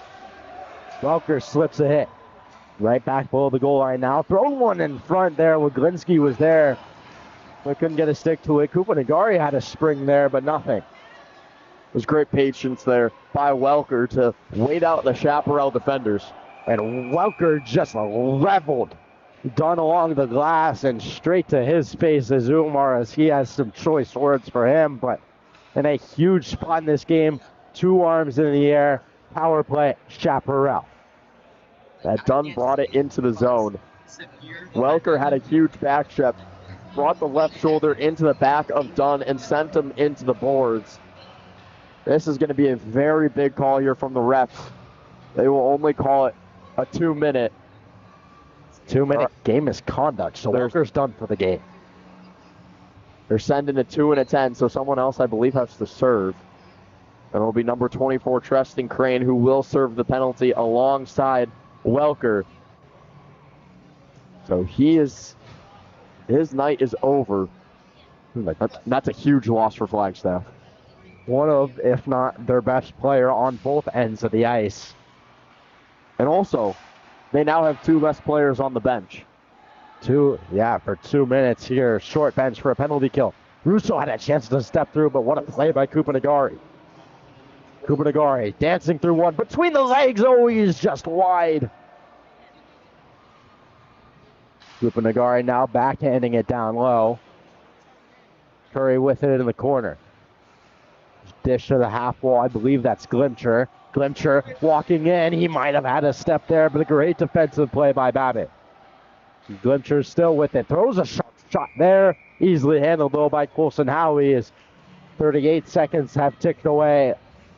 Speaker 3: Welker slips a hit. Right back below the goal line now. Thrown one in front there. Waglinski was there, but couldn't get a stick to it. Kupanagari had a spring there, but nothing.
Speaker 4: was great patience there by Welker to wait out the Chaparral defenders.
Speaker 3: And Welker just leveled Dunn along the glass and straight to his face as Umar, as he has some choice words for him. But in a huge spot in this game, 2 arms in the air, power play, Chaparral.
Speaker 4: That Dunn brought it into the zone. Welker had a huge back step, brought the left shoulder into the back of Dunn and sent him into the boards. This is going to be a very big call here from the refs. They will only call it a 2-minute.
Speaker 3: 2-minute game misconduct, so Welker's done for the game.
Speaker 4: They're sending a 2 and a 10, so someone else, I believe, has to serve. And it'll be number 24, Treston Crane, who will serve the penalty alongside Welker. So his night is over. That's a huge loss for Flagstaff.
Speaker 3: One of, if not their best player on both ends of the ice.
Speaker 4: And also, they now have 2 less players on the bench.
Speaker 3: For 2 minutes here. Short bench for a penalty kill. Russo had a chance to step through, but what a play by Kupanagari. Kupanagari dancing through one between the legs. Oh, he's just wide. Kupanagari now backhanding it down low. Curry with it in the corner. Dish to the half wall. I believe that's Glimcher. Glimcher walking in. He might have had a step there, but a great defensive play by Babbitt. Glimcher still with it. Throws a shot there. Easily handled, though, by Colson Howie as 38 seconds have ticked away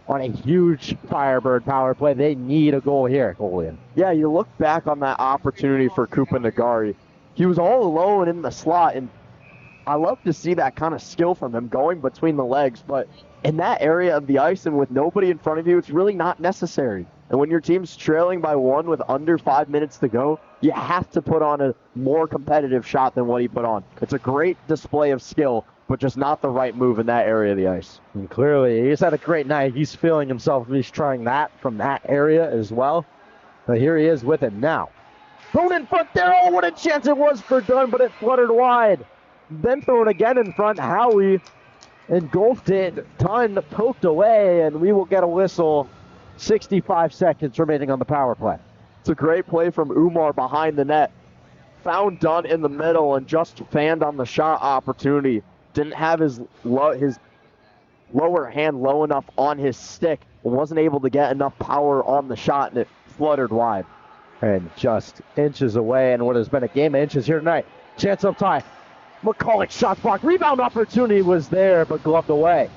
Speaker 3: on a huge Firebird power play. They need a goal here, Golian.
Speaker 4: Yeah, you look back on that opportunity for Kupanagari. He was all alone in the slot, and I love to see that kind of skill from him going between the legs, but in that area of the ice and with nobody in front of you, it's really not necessary. And when your team's trailing by 1 with under 5 minutes to go, you have to put on a more competitive shot than what he put on. It's a great display of skill, but just not the right move in that area of the ice.
Speaker 3: And clearly, he's had a great night. He's feeling himself. He's trying that from that area as well. But here he is with it now. Thrown in front there. Oh, what a chance it was for Dunn, but it fluttered wide. Then thrown again in front. Howie engulfed it. Dunn poked away, and we will get a whistle. 65 seconds remaining on the power play.
Speaker 4: It's a great play from Umar behind the net. Found Dunn in the middle and just fanned on the shot opportunity. Didn't have his lower hand low enough on his stick and wasn't able to get enough power on the shot, and it fluttered wide.
Speaker 3: And just inches away, and what has been a game of inches here tonight. Chance up tie. McCulloch shot block. Rebound opportunity was there, but gloved away.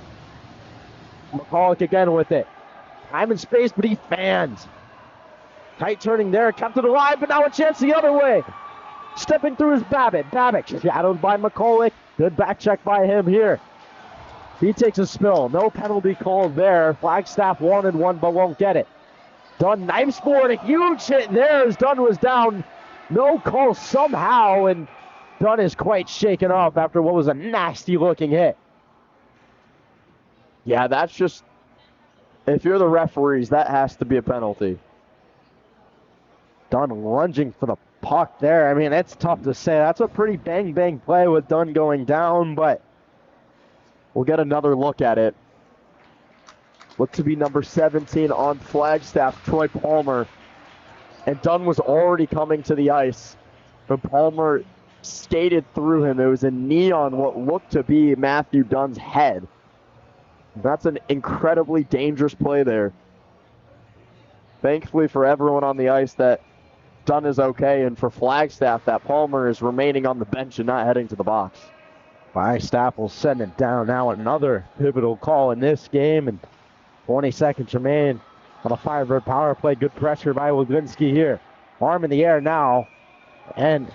Speaker 3: McCulloch again with it. Time and space, but he fans. Tight turning there, kept it alive, but now a chance the other way. Stepping through is Babbitt. Babbitt shadowed by McCulloch. Good back check by him here. He takes a spill. No penalty called there. Flagstaff wanted one, but won't get it. Dunn knifes forward. A huge hit there as Dunn was down. No call somehow, and Dunn is quite shaken up after what was a nasty-looking hit.
Speaker 4: Yeah, that's just, if you're the referees, that has to be a penalty.
Speaker 3: Dunn lunging for the puck there. I mean, it's tough to say. That's a pretty bang-bang play with Dunn going down, but
Speaker 4: we'll get another look at it. Look to be number 17 on Flagstaff, Troy Palmer. And Dunn was already coming to the ice, but Palmer skated through him. It was a knee on what looked to be Matthew Dunn's head. That's an incredibly dangerous play there. Thankfully for everyone on the ice that Dunn is okay, and for Flagstaff that Palmer is remaining on the bench and not heading to the box.
Speaker 3: Flagstaff will send it down now. Another pivotal call in this game, and 20 seconds remain on a Firebird power play. Good pressure by Waglinski here. Arm in the air now, and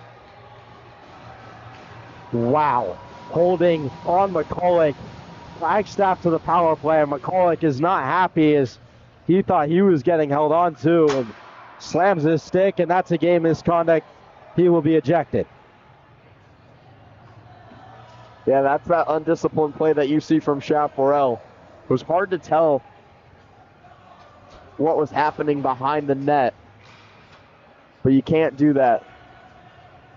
Speaker 3: wow, holding on McCulloch. Flagstaff to the power play, and McCulloch is not happy as he thought he was getting held on to, and slams his stick, and that's a game misconduct. He will be ejected.
Speaker 4: Yeah, that's that undisciplined play that you see from Chaparral. It was hard to tell what was happening behind the net, but you can't do that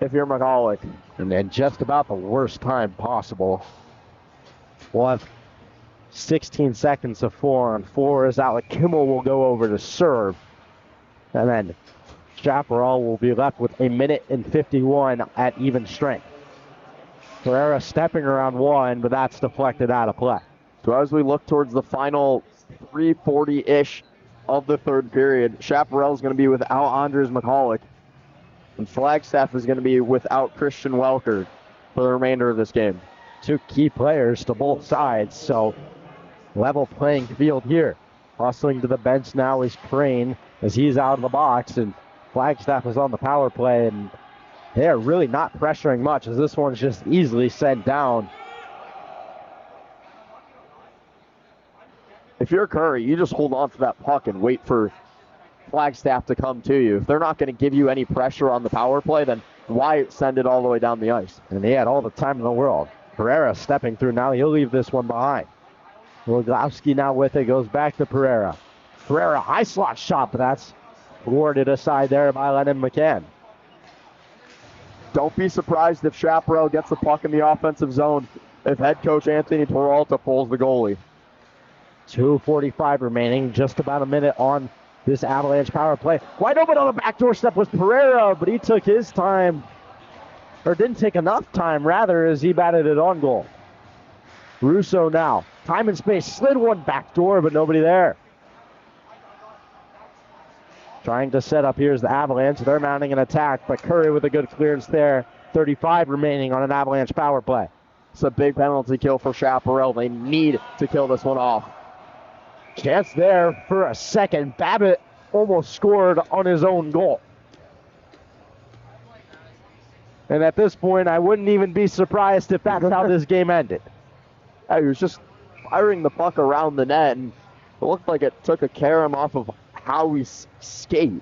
Speaker 4: if you're McCulloch.
Speaker 3: And then just about the worst time possible. We'll have 16 seconds of 4-on-4 as Alec Kimmel will go over to serve. And then Chaparral will be left with 1:51 at even strength. Pereira stepping around one, but that's deflected out of play.
Speaker 4: So as we look towards the final 3:40-ish of the third period, Chaparral is going to be without Andres McCulloch, and Flagstaff is going to be without Christian Welker for the remainder of this game.
Speaker 3: Two key players to both sides, so level playing field here. Hustling to the bench now is Crane as he's out of the box, and Flagstaff is on the power play, and they're really not pressuring much as this one's just easily sent down.
Speaker 4: If you're Curry, you just hold on to that puck and wait for Flagstaff to come to you. If they're not going to give you any pressure on the power play, then why send it all the way down the ice?
Speaker 3: And he had all the time in the world. Pereira stepping through now. He'll leave this one behind. Rogowski now with it. Goes back to Pereira. Pereira, high slot shot, but that's warded aside there by Lennon McCann.
Speaker 4: Don't be surprised if Chaparral gets the puck in the offensive zone if head coach Anthony Peralta pulls the goalie.
Speaker 3: 2:45 remaining. Just about a minute on this Avalanche power play. Wide open on the backdoor step was Pereira, but he took his time, or didn't take enough time, rather, as he batted it on goal. Russo now. Time and space. Slid one backdoor, but nobody there. Trying to set up here is the Avalanche. They're mounting an attack, but Curry with a good clearance there. 35 remaining on an Avalanche power play.
Speaker 4: It's a big penalty kill for Chaparral. They need to kill this one off.
Speaker 3: Chance there for a second. Babbitt almost scored on his own goal. And at this point, I wouldn't even be surprised if that's how this game ended.
Speaker 4: He was just firing the puck around the net, and it looked like it took a carom off of how we skate.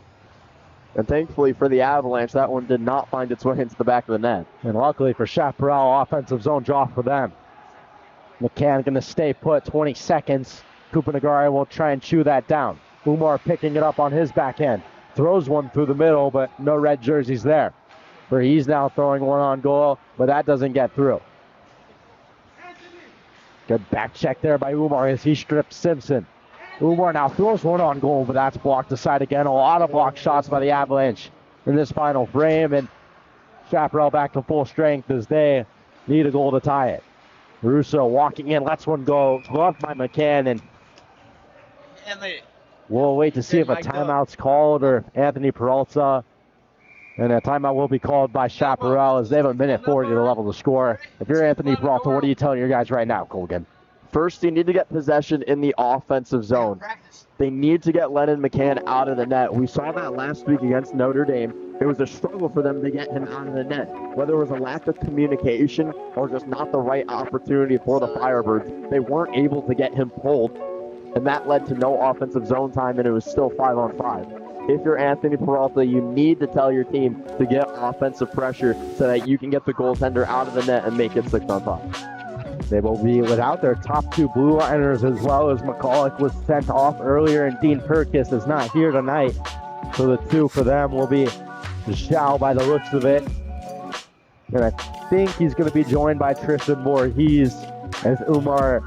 Speaker 4: And thankfully for the Avalanche, that one did not find its way into the back of the net.
Speaker 3: And luckily for Chaparral, offensive zone draw for them. McCann going to stay put, 20 seconds. Kupanagari will try and chew that down. Umar picking it up on his backhand. Throws one through the middle, but no red jerseys there. Where he's now throwing one on goal, but that doesn't get through. Good back check there by Umar as he stripped Simpson. Umar now throws one on goal, but that's blocked aside again. A lot of block shots by the Avalanche in this final frame, and Chaparral back to full strength as they need a goal to tie it. Russo walking in, lets one go, gloved by McCann, and we'll wait to see if a timeout's called or Anthony Peralta. And a timeout will be called by Chaparral as they have 1:40 to level the score. If you're Anthony Peralta, what are you telling your guys right now, Colgan?
Speaker 4: First, you need to get possession in the offensive zone. They need to get Lennon McCann out of the net. We saw that last week against Notre Dame. It was a struggle for them to get him out of the net. Whether it was a lack of communication or just not the right opportunity for the Firebirds, they weren't able to get him pulled, and that led to no offensive zone time, and it was still 5-on-5. If you're Anthony Peralta, you need to tell your team to get offensive pressure so that you can get the goaltender out of the net and make it 6-on-5.
Speaker 3: They will be without their top two blue liners, as well as McCulloch was sent off earlier, and Dean Perkis is not here tonight. So the two for them will be Zhao by the looks of it. And I think he's going to be joined by Tristan Voorhees as Umar,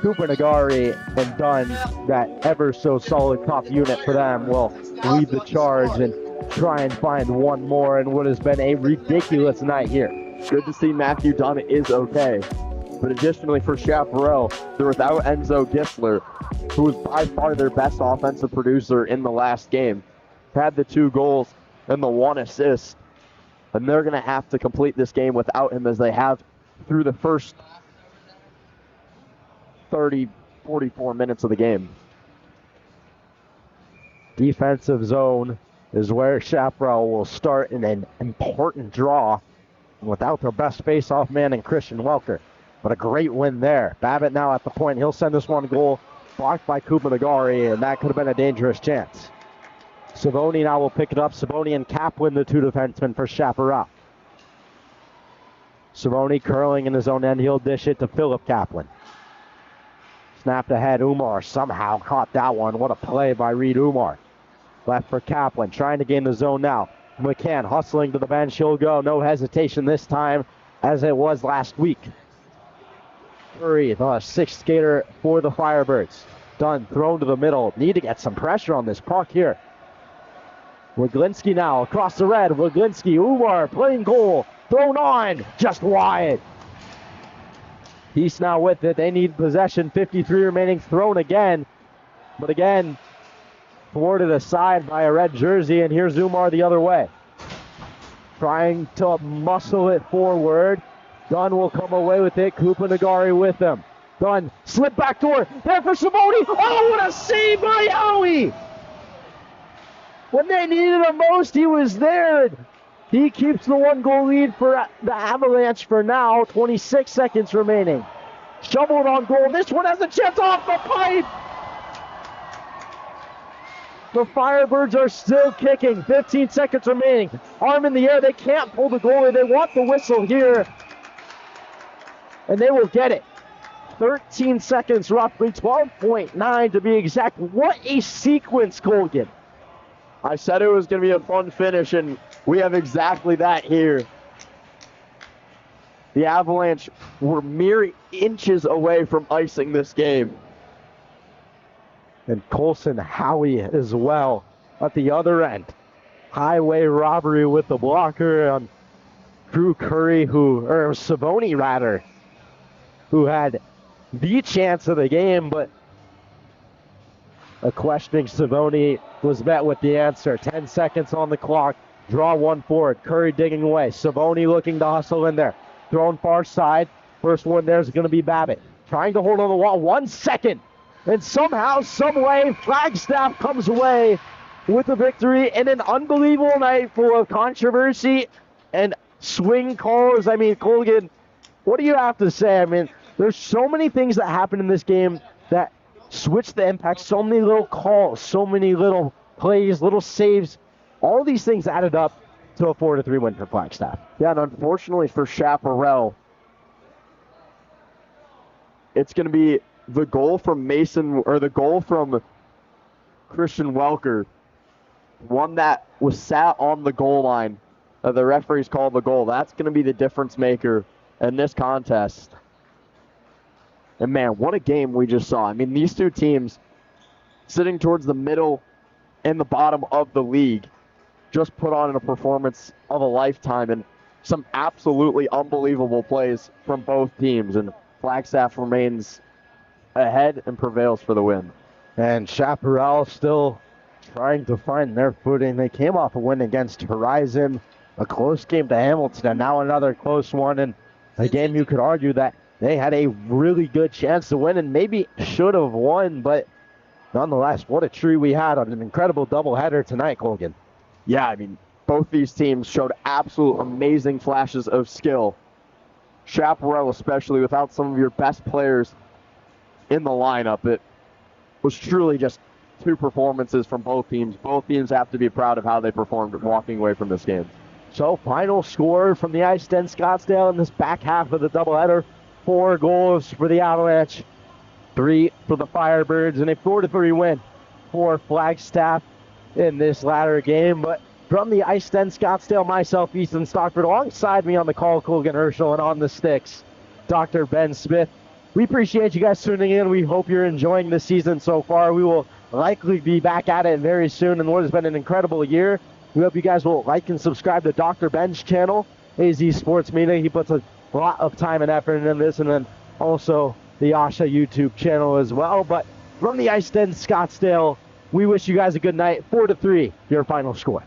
Speaker 3: Cooper Nagari, and Dunn, that ever so solid top unit for them, will lead the charge and try and find one more in what has been a ridiculous night here.
Speaker 4: Good to see Matthew Dunn is okay. But additionally for Chaparral, they're without Enzo Gisler, who was by far their best offensive producer in the last game. Had the 2 goals and the 1 assist. And they're going to have to complete this game without him, as they have through the first 30, 44 minutes of the game.
Speaker 3: Defensive zone is where Chaparral will start in an important draw without their best face-off man in Christian Welker. But a great win there. Babbitt now at the point. He'll send this one goal, blocked by Kupanagari, and that could have been a dangerous chance. Savoni now will pick it up. Savoni and Kaplan, the 2 defensemen for Chaparral. Savoni curling in his own end. He'll dish it to Philip Kaplan. Snapped ahead. Umar somehow caught that one. What a play by Reed Umar. Left for Kaplan, trying to gain the zone now. McCann hustling to the bench. He'll go. No hesitation this time, as it was last week. Curry, the sixth skater for the Firebirds. Dunn thrown to the middle. Need to get some pressure on this puck here. Wiglinski now across the red. Wiglinski, Umar playing goal. Thrown on, just wide. He's now with it. They need possession. 53 remaining. Thrown again. But again, thwarted aside by a red jersey. And here's Umar the other way. Trying to muscle it forward. Dunn will come away with it. Koopa Nagari with him. Dunn, slip back door. There for Simone. Oh, what a save by Howie! When they needed him most, he was there. He keeps the 1-goal lead for the Avalanche for now. 26 seconds remaining. Shoveled on goal. This one has a chance off the pipe. The Firebirds are still kicking. 15 seconds remaining. Arm in the air. They can't pull the goalie. They want the whistle here. And they will get it. 13 seconds roughly. 12.9 to be exact. What a sequence, Colgan.
Speaker 4: I said it was going to be a fun finish, and we have exactly that here. The Avalanche were mere inches away from icing this game.
Speaker 3: And Colson Howie as well at the other end. Highway robbery with the blocker on Drew Curry, or Savoni rather, who had the chance of the game, but a questioning Savoni was met with the answer. 10 seconds on the clock. Draw one forward. Curry digging away. Savoni looking to hustle in there. Thrown far side. First one there is going to be Babbitt. Trying to hold on the wall. 1 second. And somehow, someway, Flagstaff comes away with a victory in an unbelievable night full of controversy and swing calls. I mean, Colgan, what do you have to say? I mean, there's so many things that happen in this game that switch the impact. So many little calls, so many little plays, little saves. All these things added up to a 4-3 win for Flagstaff.
Speaker 4: Yeah, and unfortunately for Chaparral, it's going to be the goal from Mason, or the goal from Christian Welker, one that was sat on the goal line. The referees called the goal. That's going to be the difference maker in this contest. And man, what a game we just saw. I mean, these two teams sitting towards the middle and the bottom of the league just put on a performance of a lifetime, and some absolutely unbelievable plays from both teams. And Flagstaff remains ahead and prevails for the win.
Speaker 3: And Chaparral still trying to find their footing. They came off a win against Horizon, a close game to Hamilton, and now another close one. And a game you could argue that they had a really good chance to win and maybe should have won, but nonetheless, what a treat we had on an incredible doubleheader tonight, Colgan.
Speaker 4: Yeah, I mean, both these teams showed absolute amazing flashes of skill. Chaparral especially, without some of your best players in the lineup. It was truly just two performances from both teams. Both teams have to be proud of how they performed walking away from this game.
Speaker 3: So, final score from the Ice Den Scottsdale in this back half of the doubleheader. 4 goals for the Avalanche, 3 for the Firebirds, and a 4-3 win for Flagstaff in this latter game. But from the Ice Den Scottsdale, myself, Ethan Stockford, alongside me on the call, Colgan Herschel, and on the sticks, Dr. Ben Smith. We appreciate you guys tuning in. We hope you're enjoying the season so far. We will likely be back at it very soon in what has been an incredible year. We hope you guys will like and subscribe to Dr. Ben's channel, AZ Sports Media. He puts a lot of time and effort into this, and then also the AHSHA YouTube channel as well. But from the Ice Den Scottsdale, we wish you guys a good night. 4-3, your final score.